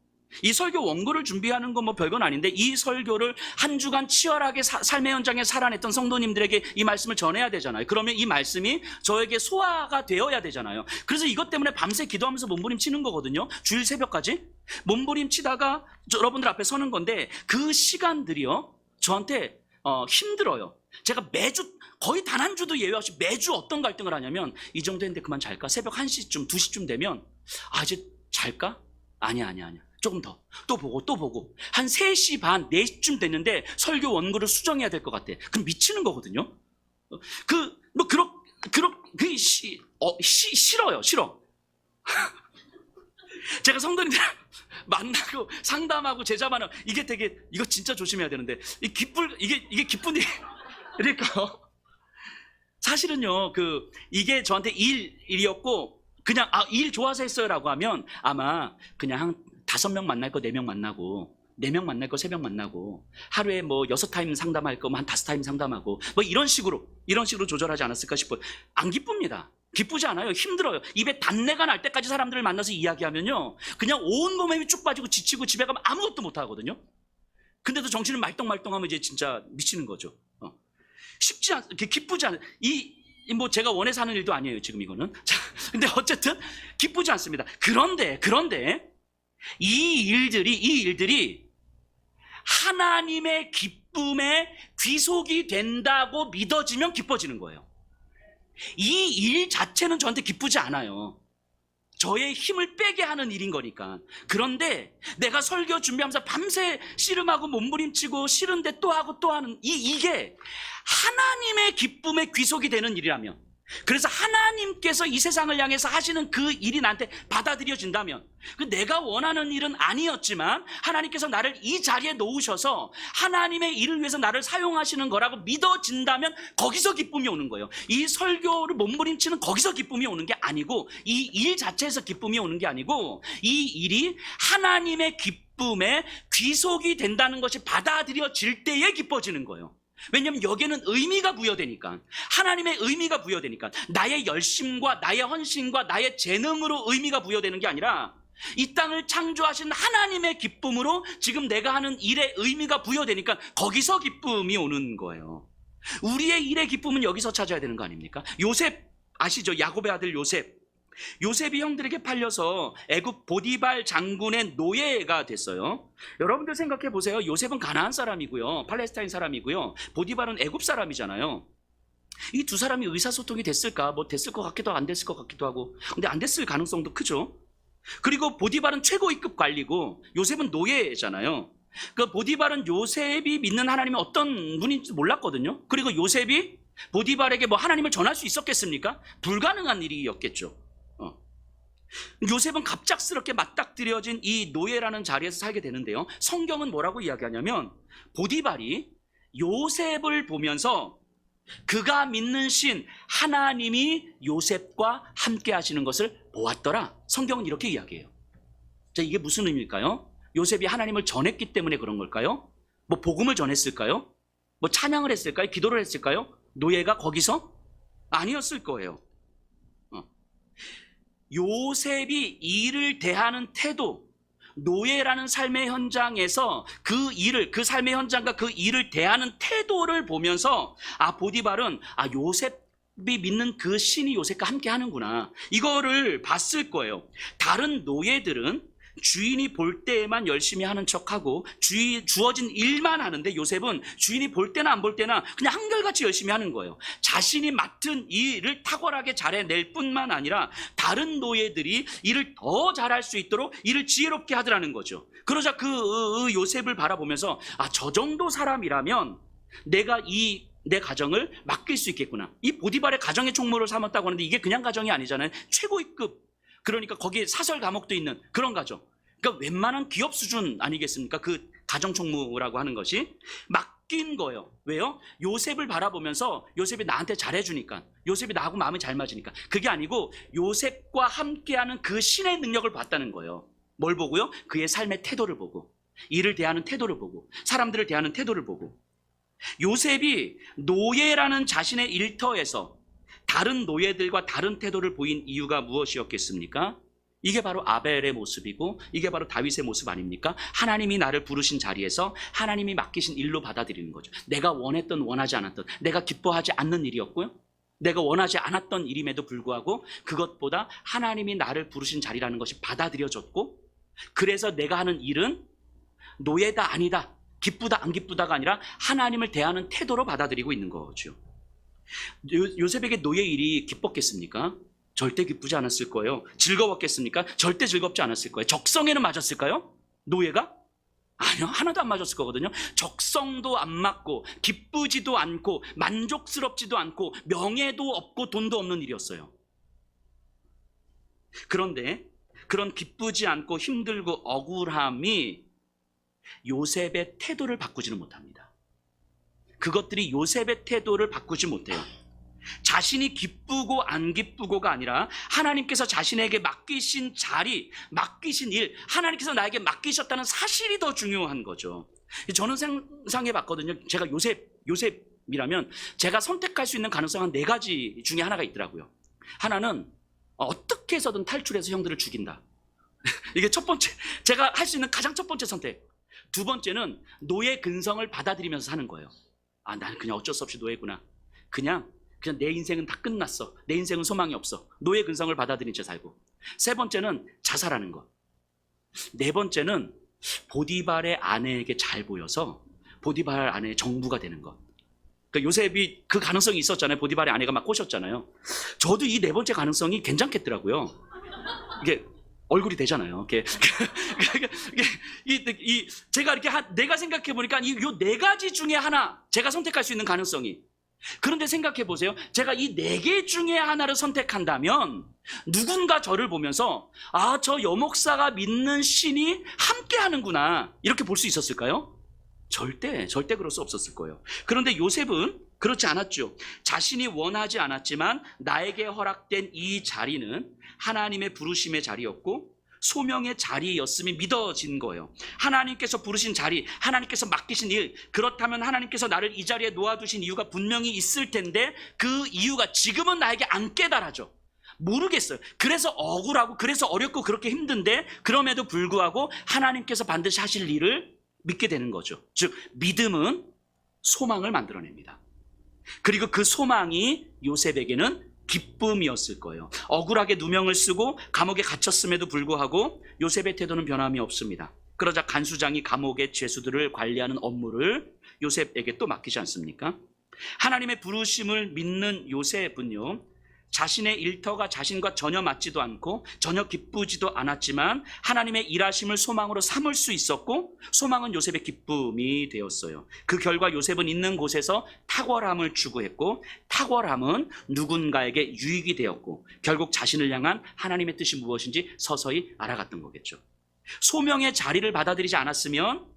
이 설교 원고를 준비하는 건 뭐 별건 아닌데 이 설교를 한 주간 치열하게 삶의 현장에 살아냈던 성도님들에게 이 말씀을 전해야 되잖아요. 그러면 이 말씀이 저에게 소화가 되어야 되잖아요. 그래서 이것 때문에 밤새 기도하면서 몸부림치는 거거든요. 주일 새벽까지 몸부림치다가 여러분들 앞에 서는 건데 그 시간들이요 저한테 힘들어요. 제가 매주 거의 단 한 주도 예외 없이 매주 어떤 갈등을 하냐면 이 정도 했는데 그만 잘까? 새벽 1시쯤 2시쯤 되면 이제 잘까? 아니야. 조금 더. 또 보고. 한 3시 반, 4시쯤 됐는데 설교 원고를 수정해야 될 것 같아. 그럼 미치는 거거든요. 싫어요. 제가 성도님들 만나고 상담하고 제자만은 이거 진짜 조심해야 되는데, 이게 기쁜 일일까요? 사실은요, 이게 저한테 일이었고, 그냥, 일 좋아서 했어요라고 하면 아마 그냥 한 5명 만날 거 4명 만나고, 4명 만날 거 3명 만나고, 하루에 뭐 6타임 상담할 거 한 5타임 상담하고, 뭐 이런 식으로 조절하지 않았을까 싶어요. 안 기쁩니다. 기쁘지 않아요. 힘들어요. 입에 단내가 날 때까지 사람들을 만나서 이야기하면요, 그냥 온 몸에 힘이 쭉 빠지고 지치고 집에 가면 아무것도 못 하거든요. 근데도 정신은 말똥말똥하면 이제 진짜 미치는 거죠. 기쁘지 않아요. 뭐 제가 원해서 하는 일도 아니에요, 지금 이거는. 자, 근데 어쨌든 기쁘지 않습니다. 그런데 이 일들이 하나님의 기쁨에 귀속이 된다고 믿어지면 기뻐지는 거예요. 이 일 자체는 저한테 기쁘지 않아요. 저의 힘을 빼게 하는 일인 거니까. 그런데 내가 설교 준비하면서 밤새 씨름하고 몸부림치고 싫은데 또 하고 또 하는 이게 하나님의 기쁨에 귀속이 되는 일이라면, 그래서 하나님께서 이 세상을 향해서 하시는 그 일이 나한테 받아들여진다면, 내가 원하는 일은 아니었지만 하나님께서 나를 이 자리에 놓으셔서 하나님의 일을 위해서 나를 사용하시는 거라고 믿어진다면 거기서 기쁨이 오는 거예요. 이 설교를 몸부림치는 거기서 기쁨이 오는 게 아니고, 이 일 자체에서 기쁨이 오는 게 아니고, 이 일이 하나님의 기쁨에 귀속이 된다는 것이 받아들여질 때에 기뻐지는 거예요. 왜냐하면 여기에는 의미가 부여되니까, 하나님의 의미가 부여되니까, 나의 열심과 나의 헌신과 나의 재능으로 의미가 부여되는 게 아니라 이 땅을 창조하신 하나님의 기쁨으로 지금 내가 하는 일의 의미가 부여되니까 거기서 기쁨이 오는 거예요. 우리의 일의 기쁨은 여기서 찾아야 되는 거 아닙니까? 요셉 아시죠? 야곱의 아들 요셉이 형들에게 팔려서 애굽 보디발 장군의 노예가 됐어요. 여러분들 생각해 보세요. 요셉은 가나안 사람이고요, 팔레스타인 사람이고요, 보디발은 애굽 사람이잖아요. 이 두 사람이 의사소통이 됐을까? 뭐 됐을 것 같기도 하고 안 됐을 것 같기도 하고, 근데 안 됐을 가능성도 크죠. 그리고 보디발은 최고위급 관리고 요셉은 노예잖아요. 그 보디발은 요셉이 믿는 하나님이 어떤 분인지 몰랐거든요. 그리고 요셉이 보디발에게 뭐 하나님을 전할 수 있었겠습니까? 불가능한 일이었겠죠. 요셉은 갑작스럽게 맞닥뜨려진 이 노예라는 자리에서 살게 되는데요, 성경은 뭐라고 이야기하냐면 보디발이 요셉을 보면서 그가 믿는 신 하나님이 요셉과 함께 하시는 것을 보았더라. 성경은 이렇게 이야기해요. 자, 이게 무슨 의미일까요? 요셉이 하나님을 전했기 때문에 그런 걸까요? 뭐 복음을 전했을까요? 뭐 찬양을 했을까요? 기도를 했을까요? 노예가 거기서? 아니었을 거예요. 요셉이 일을 대하는 태도, 노예라는 삶의 현장에서 그 삶의 현장과 그 일을 대하는 태도를 보면서 보디발은 요셉이 믿는 그 신이 요셉과 함께 하는구나, 이거를 봤을 거예요. 다른 노예들은 주인이 볼 때에만 열심히 하는 척하고 주어진 일만 하는데, 요셉은 주인이 볼 때나 안 볼 때나 그냥 한결같이 열심히 하는 거예요. 자신이 맡은 일을 탁월하게 잘해낼 뿐만 아니라 다른 노예들이 일을 더 잘할 수 있도록 일을 지혜롭게 하더라는 거죠. 그러자 그 요셉을 바라보면서 저 정도 사람이라면 내가 내 가정을 맡길 수 있겠구나. 이 보디발의 가정의 총무를 삼았다고 하는데 이게 그냥 가정이 아니잖아요. 최고위급, 그러니까 거기에 사설 감옥도 있는 그런 가정. 그러니까 웬만한 기업 수준 아니겠습니까? 그 가정 총무라고 하는 것이. 맡길 바뀐 거예요. 왜요? 요셉을 바라보면서 요셉이 나한테 잘해주니까, 요셉이 나하고 마음이 잘 맞으니까. 그게 아니고 요셉과 함께하는 그 신의 능력을 봤다는 거예요. 뭘 보고요? 그의 삶의 태도를 보고, 일을 대하는 태도를 보고, 사람들을 대하는 태도를 보고. 요셉이 노예라는 자신의 일터에서 다른 노예들과 다른 태도를 보인 이유가 무엇이었겠습니까? 이게 바로 아벨의 모습이고 이게 바로 다윗의 모습 아닙니까? 하나님이 나를 부르신 자리에서 하나님이 맡기신 일로 받아들이는 거죠. 내가 원했던 원하지 않았던, 내가 기뻐하지 않는 일이었고요, 내가 원하지 않았던 일임에도 불구하고 그것보다 하나님이 나를 부르신 자리라는 것이 받아들여졌고, 그래서 내가 하는 일은 노예다 아니다, 기쁘다 안 기쁘다가 아니라 하나님을 대하는 태도로 받아들이고 있는 거죠. 요셉에게 노예 일이 기뻤겠습니까? 절대 기쁘지 않았을 거예요. 즐거웠겠습니까? 절대 즐겁지 않았을 거예요. 적성에는 맞았을까요? 노예가? 아니요, 하나도 안 맞았을 거거든요. 적성도 안 맞고 기쁘지도 않고 만족스럽지도 않고 명예도 없고 돈도 없는 일이었어요. 그런데 그런 기쁘지 않고 힘들고 억울함이 요셉의 태도를 바꾸지는 못합니다. 그것들이 요셉의 태도를 바꾸지 못해요. 자신이 기쁘고 안 기쁘고가 아니라 하나님께서 자신에게 맡기신 자리, 맡기신 일, 하나님께서 나에게 맡기셨다는 사실이 더 중요한 거죠. 저는 상상해 봤거든요. 제가 요셉이라면 제가 선택할 수 있는 가능성은 4가지 중에 하나가 있더라고요. 하나는 어떻게 해서든 탈출해서 형들을 죽인다. 이게 첫 번째, 제가 할 수 있는 가장 첫 번째 선택. 두 번째는 노예 근성을 받아들이면서 사는 거예요. 아, 나는 그냥 어쩔 수 없이 노예구나. 그냥 내 인생은 다 끝났어. 내 인생은 소망이 없어. 노예 근성을 받아들인 채 살고. 세 번째는 자살하는 것. 네 번째는 보디발의 아내에게 잘 보여서 보디발 아내의 정부가 되는 것. 그러니까 요셉이 그 가능성이 있었잖아요. 보디발의 아내가 막 꼬셨잖아요. 저도 이 4번째 가능성이 괜찮겠더라고요. 이게 얼굴이 되잖아요. 제가 이렇게 내가 생각해 보니까 이 4가지 중에 하나 제가 선택할 수 있는 가능성이. 그런데 생각해 보세요. 제가 이 4개 중에 하나를 선택한다면 누군가 저를 보면서 아, 저 여목사가 믿는 신이 함께 하는구나, 이렇게 볼 수 있었을까요? 절대 그럴 수 없었을 거예요. 그런데 요셉은 그렇지 않았죠. 자신이 원하지 않았지만 나에게 허락된 이 자리는 하나님의 부르심의 자리였고 소명의 자리였음이 믿어진 거예요. 하나님께서 부르신 자리, 하나님께서 맡기신 일, 그렇다면 하나님께서 나를 이 자리에 놓아두신 이유가 분명히 있을 텐데 그 이유가 지금은 나에게 안 깨달아져. 모르겠어요. 그래서 억울하고 그래서 어렵고 그렇게 힘든데 그럼에도 불구하고 하나님께서 반드시 하실 일을 믿게 되는 거죠. 즉 믿음은 소망을 만들어냅니다. 그리고 그 소망이 요셉에게는 기쁨이었을 거예요. 억울하게 누명을 쓰고 감옥에 갇혔음에도 불구하고 요셉의 태도는 변함이 없습니다. 그러자 간수장이 감옥의 죄수들을 관리하는 업무를 요셉에게 또 맡기지 않습니까? 하나님의 부르심을 믿는 요셉은요, 자신의 일터가 자신과 전혀 맞지도 않고 전혀 기쁘지도 않았지만 하나님의 일하심을 소망으로 삼을 수 있었고 소망은 요셉의 기쁨이 되었어요. 그 결과 요셉은 있는 곳에서 탁월함을 추구했고 탁월함은 누군가에게 유익이 되었고 결국 자신을 향한 하나님의 뜻이 무엇인지 서서히 알아갔던 거겠죠. 소명의 자리를 받아들이지 않았으면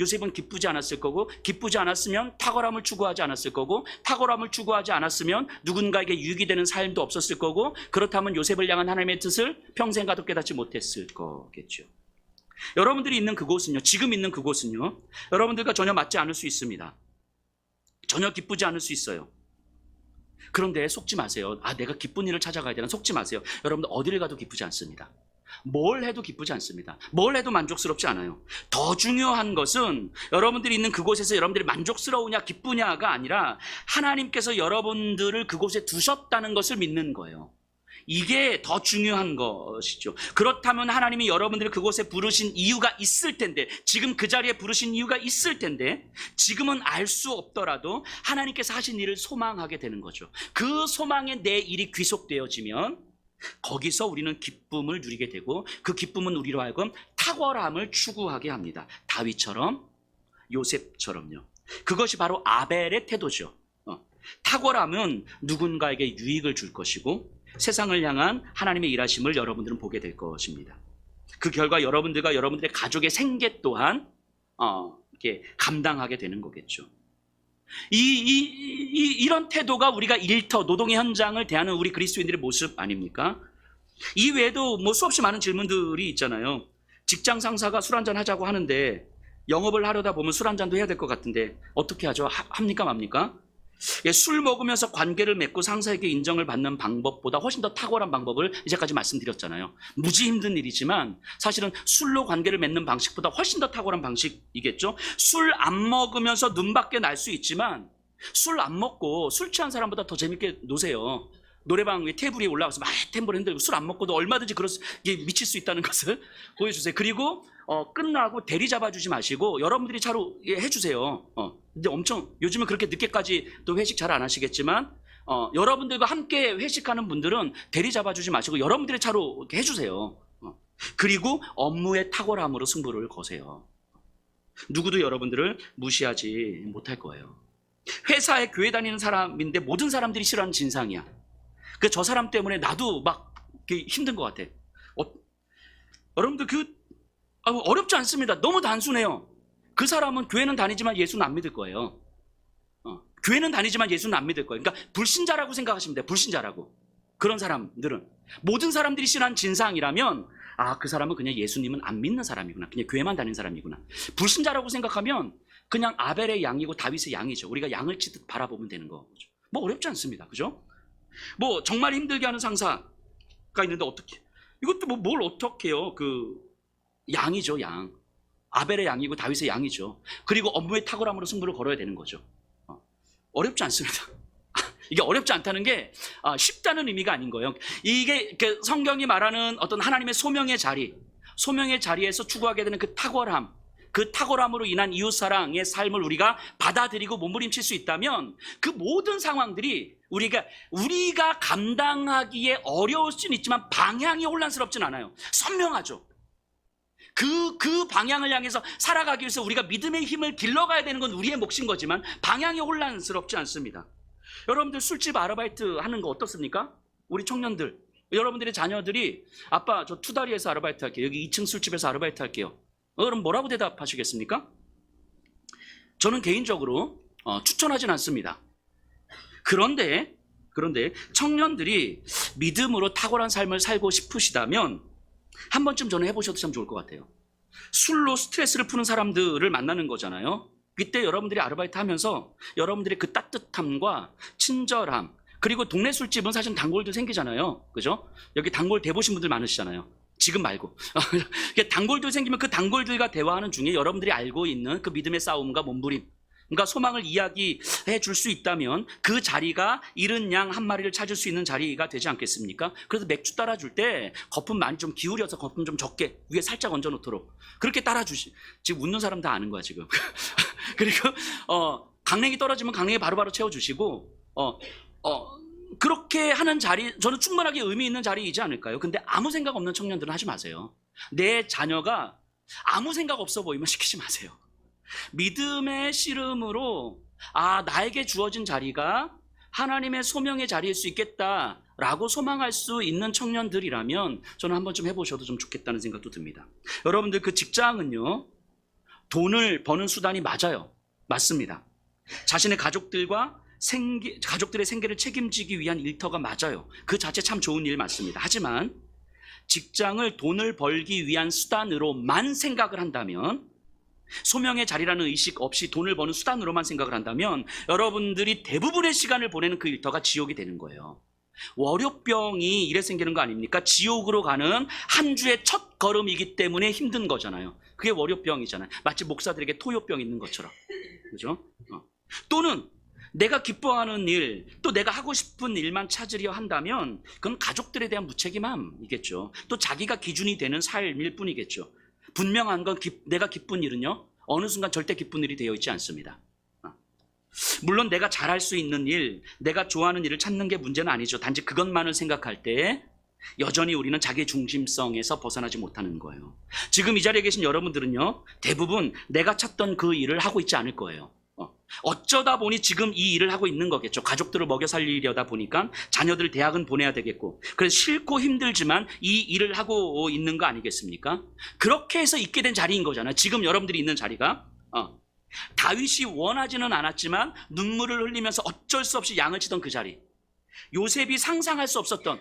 요셉은 기쁘지 않았을 거고, 기쁘지 않았으면 탁월함을 추구하지 않았을 거고, 탁월함을 추구하지 않았으면 누군가에게 유익이 되는 삶도 없었을 거고, 그렇다면 요셉을 향한 하나님의 뜻을 평생 가도 깨닫지 못했을 거겠죠. 여러분들이 있는 그곳은요, 지금 있는 그곳은요, 여러분들과 전혀 맞지 않을 수 있습니다. 전혀 기쁘지 않을 수 있어요. 그런데 속지 마세요. 아, 내가 기쁜 일을 찾아가야 되나? 속지 마세요. 여러분들 어디를 가도 기쁘지 않습니다. 뭘 해도 기쁘지 않습니다. 뭘 해도 만족스럽지 않아요. 더 중요한 것은 여러분들이 있는 그곳에서 여러분들이 만족스러우냐 기쁘냐가 아니라 하나님께서 여러분들을 그곳에 두셨다는 것을 믿는 거예요. 이게 더 중요한 것이죠. 그렇다면 하나님이 여러분들을 그곳에 부르신 이유가 있을 텐데, 지금 그 자리에 부르신 이유가 있을 텐데 지금은 알 수 없더라도 하나님께서 하신 일을 소망하게 되는 거죠. 그 소망에 내 일이 귀속되어지면 거기서 우리는 기쁨을 누리게 되고 그 기쁨은 우리로 하여금 탁월함을 추구하게 합니다. 다윗처럼, 요셉처럼요. 그것이 바로 아벨의 태도죠. 탁월함은 누군가에게 유익을 줄 것이고 세상을 향한 하나님의 일하심을 여러분들은 보게 될 것입니다. 그 결과 여러분들과 여러분들의 가족의 생계 또한 이렇게 감당하게 되는 거겠죠. 이런 태도가 우리가 일터, 노동의 현장을 대하는 우리 그리스도인들의 모습 아닙니까? 이 외에도 뭐 수없이 많은 질문들이 있잖아요. 직장 상사가 술 한잔 하자고 하는데 영업을 하려다 보면 술 한잔도 해야 될 것 같은데 어떻게 하죠? 합니까 맙니까? 예, 술 먹으면서 관계를 맺고 상사에게 인정을 받는 방법보다 훨씬 더 탁월한 방법을 이제까지 말씀드렸잖아요. 무지 힘든 일이지만 사실은 술로 관계를 맺는 방식보다 훨씬 더 탁월한 방식이겠죠. 술 안 먹으면서 눈밖에 날 수 있지만 술 안 먹고 술 취한 사람보다 더 재밌게 노세요. 노래방 테이블 위에 올라가서 막 탬버린 흔들고 술 안 먹고도 얼마든지 미칠 수 있다는 것을 보여주세요. 그리고 끝나고 대리 잡아주지 마시고 여러분들이 차로 해주세요. 근데 엄청 요즘은 그렇게 늦게까지 또 회식 잘 안 하시겠지만 여러분들과 함께 회식하는 분들은 대리 잡아주지 마시고 여러분들의 차로 이렇게 해주세요. 그리고 업무의 탁월함으로 승부를 거세요. 누구도 여러분들을 무시하지 못할 거예요. 회사에 교회 다니는 사람인데 모든 사람들이 싫어하는 진상이야. 저 사람 때문에 나도 막 힘든 것 같아. 여러분들 어렵지 않습니다. 너무 단순해요. 그 사람은 교회는 다니지만 예수는 안 믿을 거예요. 교회는 다니지만 예수는 안 믿을 거예요. 그러니까 불신자라고 생각하시면 돼요. 불신자라고. 그런 사람들은 모든 사람들이 싫어하는 진상이라면 그 사람은 그냥 예수님은 안 믿는 사람이구나. 그냥 교회만 다니는 사람이구나. 불신자라고 생각하면 그냥 아벨의 양이고 다윗의 양이죠. 우리가 양을 치듯 바라보면 되는 거죠. 뭐 어렵지 않습니다. 그죠? 뭐 정말 힘들게 하는 상사가 있는데 어떻게 이것도 뭘 어떻게 해요? 양이죠. 양. 아벨의 양이고 다윗의 양이죠. 그리고 업무의 탁월함으로 승부를 걸어야 되는 거죠. 어렵지 않습니다. 이게 어렵지 않다는 게 쉽다는 의미가 아닌 거예요. 이게 성경이 말하는 어떤 하나님의 소명의 자리에서 추구하게 되는 그 탁월함으로 인한 이웃사랑의 삶을 우리가 받아들이고 몸부림칠 수 있다면 그 모든 상황들이 우리가 감당하기에 어려울 수는 있지만 방향이 혼란스럽진 않아요. 선명하죠. 그 방향을 향해서 살아가기 위해서 우리가 믿음의 힘을 길러가야 되는 건 우리의 몫인 거지만 방향이 혼란스럽지 않습니다. 여러분들 술집 아르바이트 하는 거 어떻습니까? 우리 청년들, 여러분들의 자녀들이 아빠 저 투다리에서 아르바이트 할게요. 여기 2층 술집에서 아르바이트 할게요. 그럼 뭐라고 대답하시겠습니까? 저는 개인적으로 추천하진 않습니다. 그런데 청년들이 믿음으로 탁월한 삶을 살고 싶으시다면 한 번쯤 저는 해보셔도 참 좋을 것 같아요. 술로 스트레스를 푸는 사람들을 만나는 거잖아요. 그때 여러분들이 아르바이트 하면서 여러분들의 그 따뜻함과 친절함, 그리고 동네 술집은 사실 단골들 생기잖아요. 그죠? 여기 단골 대보신 분들 많으시잖아요. 지금 말고. 단골들 생기면 그 단골들과 대화하는 중에 여러분들이 알고 있는 그 믿음의 싸움과 몸부림, 그러니까 소망을 이야기해 줄 수 있다면 그 자리가 잃은 양 한 마리를 찾을 수 있는 자리가 되지 않겠습니까? 그래서 맥주 따라줄 때 거품 많이 좀 기울여서 거품 좀 적게 위에 살짝 얹어 놓도록 그렇게 따라주시. 지금 웃는 사람 다 아는 거야 지금. 그리고 강냉이 떨어지면 강냉이 바로바로 채워주시고 그렇게 하는 자리, 저는 충분하게 의미 있는 자리이지 않을까요? 근데 아무 생각 없는 청년들은 하지 마세요. 내 자녀가 아무 생각 없어 보이면 시키지 마세요. 믿음의 씨름으로 나에게 주어진 자리가 하나님의 소명의 자리일 수 있겠다라고 소망할 수 있는 청년들이라면 저는 한 번쯤 해보셔도 좀 좋겠다는 생각도 듭니다. 여러분들 그 직장은요, 돈을 버는 수단이 맞습니다. 자신의 가족들의 생계를 책임지기 위한 일터가 맞아요. 그 자체 참 좋은 일 맞습니다. 하지만 직장을 돈을 벌기 위한 수단으로만 생각을 한다면, 소명의 자리라는 의식 없이 돈을 버는 수단으로만 생각을 한다면 여러분들이 대부분의 시간을 보내는 그 일터가 지옥이 되는 거예요. 월요병이 이래 생기는 거 아닙니까? 지옥으로 가는 한 주의 첫 걸음이기 때문에 힘든 거잖아요. 그게 월요병이잖아요. 마치 목사들에게 토요병 있는 것처럼. 그죠? 또는 내가 기뻐하는 일, 또 내가 하고 싶은 일만 찾으려 한다면 그건 가족들에 대한 무책임함이겠죠. 또 자기가 기준이 되는 삶일 뿐이겠죠. 분명한 건 내가 기쁜 일은요, 어느 순간 절대 기쁜 일이 되어 있지 않습니다. 물론 내가 잘할 수 있는 일, 내가 좋아하는 일을 찾는 게 문제는 아니죠. 단지 그것만을 생각할 때 여전히 우리는 자기 중심성에서 벗어나지 못하는 거예요. 지금 이 자리에 계신 여러분들은요, 대부분 내가 찾던 그 일을 하고 있지 않을 거예요. 어쩌다 보니 지금 이 일을 하고 있는 거겠죠. 가족들을 먹여 살리려다 보니까 자녀들 대학은 보내야 되겠고, 그래서 싫고 힘들지만 이 일을 하고 있는 거 아니겠습니까? 그렇게 해서 있게 된 자리인 거잖아요. 지금 여러분들이 있는 자리가. 다윗이 원하지는 않았지만 눈물을 흘리면서 어쩔 수 없이 양을 치던 그 자리, 요셉이 상상할 수 없었던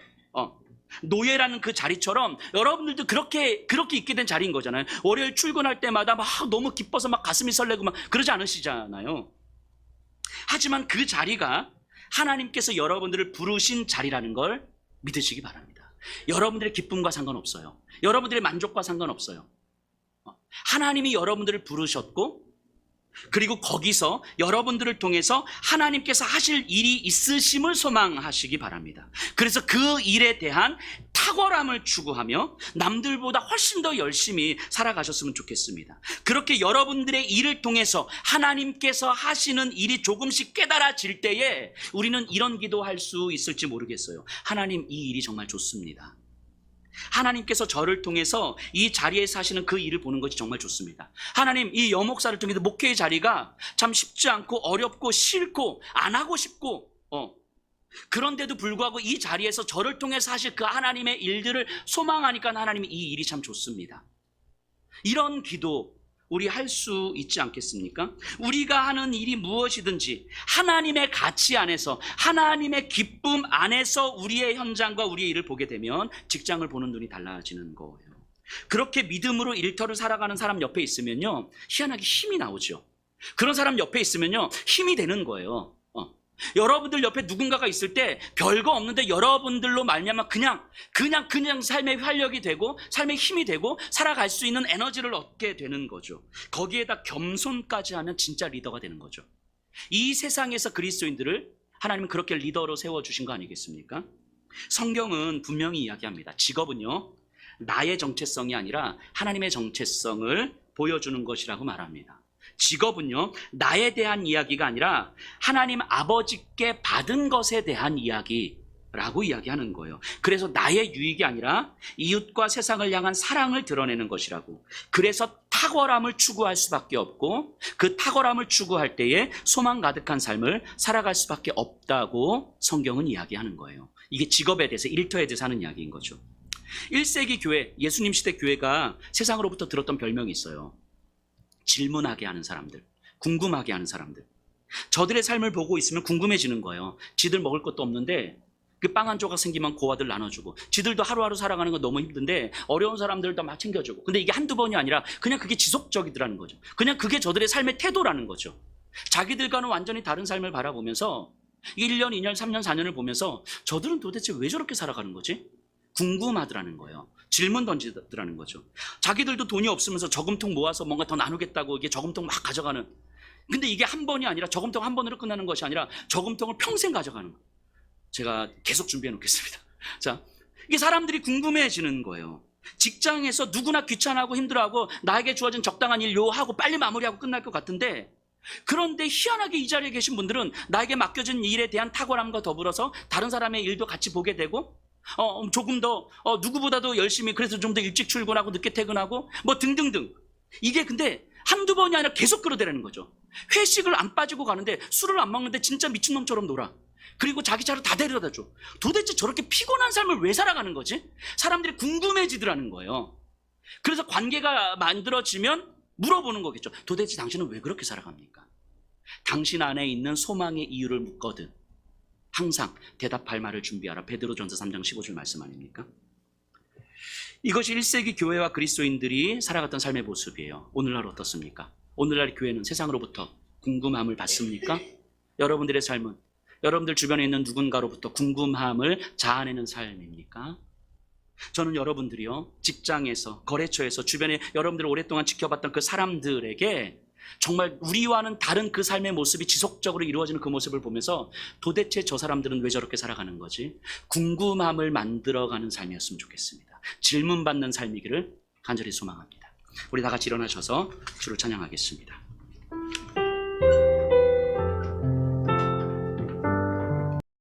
노예라는 그 자리처럼 여러분들도 그렇게 있게 된 자리인 거잖아요. 월요일 출근할 때마다 막 너무 기뻐서 막 가슴이 설레고 막 그러지 않으시잖아요. 하지만 그 자리가 하나님께서 여러분들을 부르신 자리라는 걸 믿으시기 바랍니다. 여러분들의 기쁨과 상관없어요. 여러분들의 만족과 상관없어요. 하나님이 여러분들을 부르셨고, 그리고 거기서 여러분들을 통해서 하나님께서 하실 일이 있으심을 소망하시기 바랍니다. 그래서 그 일에 대한 탁월함을 추구하며 남들보다 훨씬 더 열심히 살아가셨으면 좋겠습니다. 그렇게 여러분들의 일을 통해서 하나님께서 하시는 일이 조금씩 깨달아질 때에 우리는 이런 기도할 수 있을지 모르겠어요. 하나님, 이 일이 정말 좋습니다. 하나님께서 저를 통해서 이 자리에서 하시는 그 일을 보는 것이 정말 좋습니다. 하나님, 이 여목사를 통해서 목회의 자리가 참 쉽지 않고 어렵고 싫고 안 하고 싶고 그런데도 불구하고 이 자리에서 저를 통해서 하실 그 하나님의 일들을 소망하니까 하나님이 이 일이 참 좋습니다. 이런 기도 우리 할 수 있지 않겠습니까? 우리가 하는 일이 무엇이든지 하나님의 가치 안에서, 하나님의 기쁨 안에서 우리의 현장과 우리의 일을 보게 되면 직장을 보는 눈이 달라지는 거예요. 그렇게 믿음으로 일터를 살아가는 사람 옆에 있으면요, 희한하게 힘이 나오죠. 그런 사람 옆에 있으면요, 힘이 되는 거예요. 여러분들 옆에 누군가가 있을 때 별거 없는데 여러분들로 말미암아 그냥 삶의 활력이 되고 삶의 힘이 되고 살아갈 수 있는 에너지를 얻게 되는 거죠. 거기에다 겸손까지 하면 진짜 리더가 되는 거죠. 이 세상에서 그리스도인들을 하나님은 그렇게 리더로 세워주신 거 아니겠습니까? 성경은 분명히 이야기합니다. 직업은요, 나의 정체성이 아니라 하나님의 정체성을 보여주는 것이라고 말합니다. 직업은요, 나에 대한 이야기가 아니라 하나님 아버지께 받은 것에 대한 이야기라고 이야기하는 거예요. 그래서 나의 유익이 아니라 이웃과 세상을 향한 사랑을 드러내는 것이라고. 그래서 탁월함을 추구할 수밖에 없고, 그 탁월함을 추구할 때에 소망 가득한 삶을 살아갈 수밖에 없다고 성경은 이야기하는 거예요. 이게 직업에 대해서, 일터에 대해서 하는 이야기인 거죠. 1세기 교회, 예수님 시대 교회가 세상으로부터 들었던 별명이 있어요. 질문하게 하는 사람들, 궁금하게 하는 사람들. 저들의 삶을 보고 있으면 궁금해지는 거예요. 지들 먹을 것도 없는데 그 빵 한 조각 생기면 고아들 나눠주고, 지들도 하루하루 살아가는 거 너무 힘든데 어려운 사람들도 막 챙겨주고. 근데 이게 한두 번이 아니라 그냥 그게 지속적이더라는 거죠. 그냥 그게 저들의 삶의 태도라는 거죠. 자기들과는 완전히 다른 삶을 바라보면서 1년, 2년, 3년, 4년을 보면서 저들은 도대체 왜 저렇게 살아가는 거지? 궁금하더라는 거예요. 질문 던지더라는 거죠. 자기들도 돈이 없으면서 저금통 모아서 뭔가 더 나누겠다고 이게 저금통 막 가져가는. 근데 이게 한 번이 아니라, 저금통 한 번으로 끝나는 것이 아니라 저금통을 평생 가져가는 거예요. 제가 계속 준비해 놓겠습니다. 자, 이게 사람들이 궁금해지는 거예요. 직장에서 누구나 귀찮아하고 힘들어하고 나에게 주어진 적당한 일 요하고 빨리 마무리하고 끝날 것 같은데, 그런데 희한하게 이 자리에 계신 분들은 나에게 맡겨진 일에 대한 탁월함과 더불어서 다른 사람의 일도 같이 보게 되고, 조금 더 누구보다도 열심히, 그래서 좀 더 일찍 출근하고 늦게 퇴근하고 뭐 등등등. 이게 근데 한두 번이 아니라 계속 그러더라는 거죠. 회식을 안 빠지고 가는데 술을 안 먹는데 진짜 미친놈처럼 놀아. 그리고 자기 차로 다 데려다 줘. 도대체 저렇게 피곤한 삶을 왜 살아가는 거지? 사람들이 궁금해지더라는 거예요. 그래서 관계가 만들어지면 물어보는 거겠죠. 도대체 당신은 왜 그렇게 살아갑니까? 당신 안에 있는 소망의 이유를 묻거든 항상 대답할 말을 준비하라. 베드로전서 3장 15절 말씀 아닙니까? 이것이 1세기 교회와 그리스도인들이 살아갔던 삶의 모습이에요. 오늘날 어떻습니까? 오늘날 교회는 세상으로부터 궁금함을 받습니까? 여러분들의 삶은 여러분들 주변에 있는 누군가로부터 궁금함을 자아내는 삶입니까? 저는 여러분들이요, 직장에서, 거래처에서, 주변에 여러분들을 오랫동안 지켜봤던 그 사람들에게 정말 우리와는 다른 그 삶의 모습이 지속적으로 이루어지는 그 모습을 보면서 도대체 저 사람들은 왜 저렇게 살아가는 거지? 궁금함을 만들어가는 삶이었으면 좋겠습니다. 질문받는 삶이기를 간절히 소망합니다. 우리 다 같이 일어나셔서 주를 찬양하겠습니다.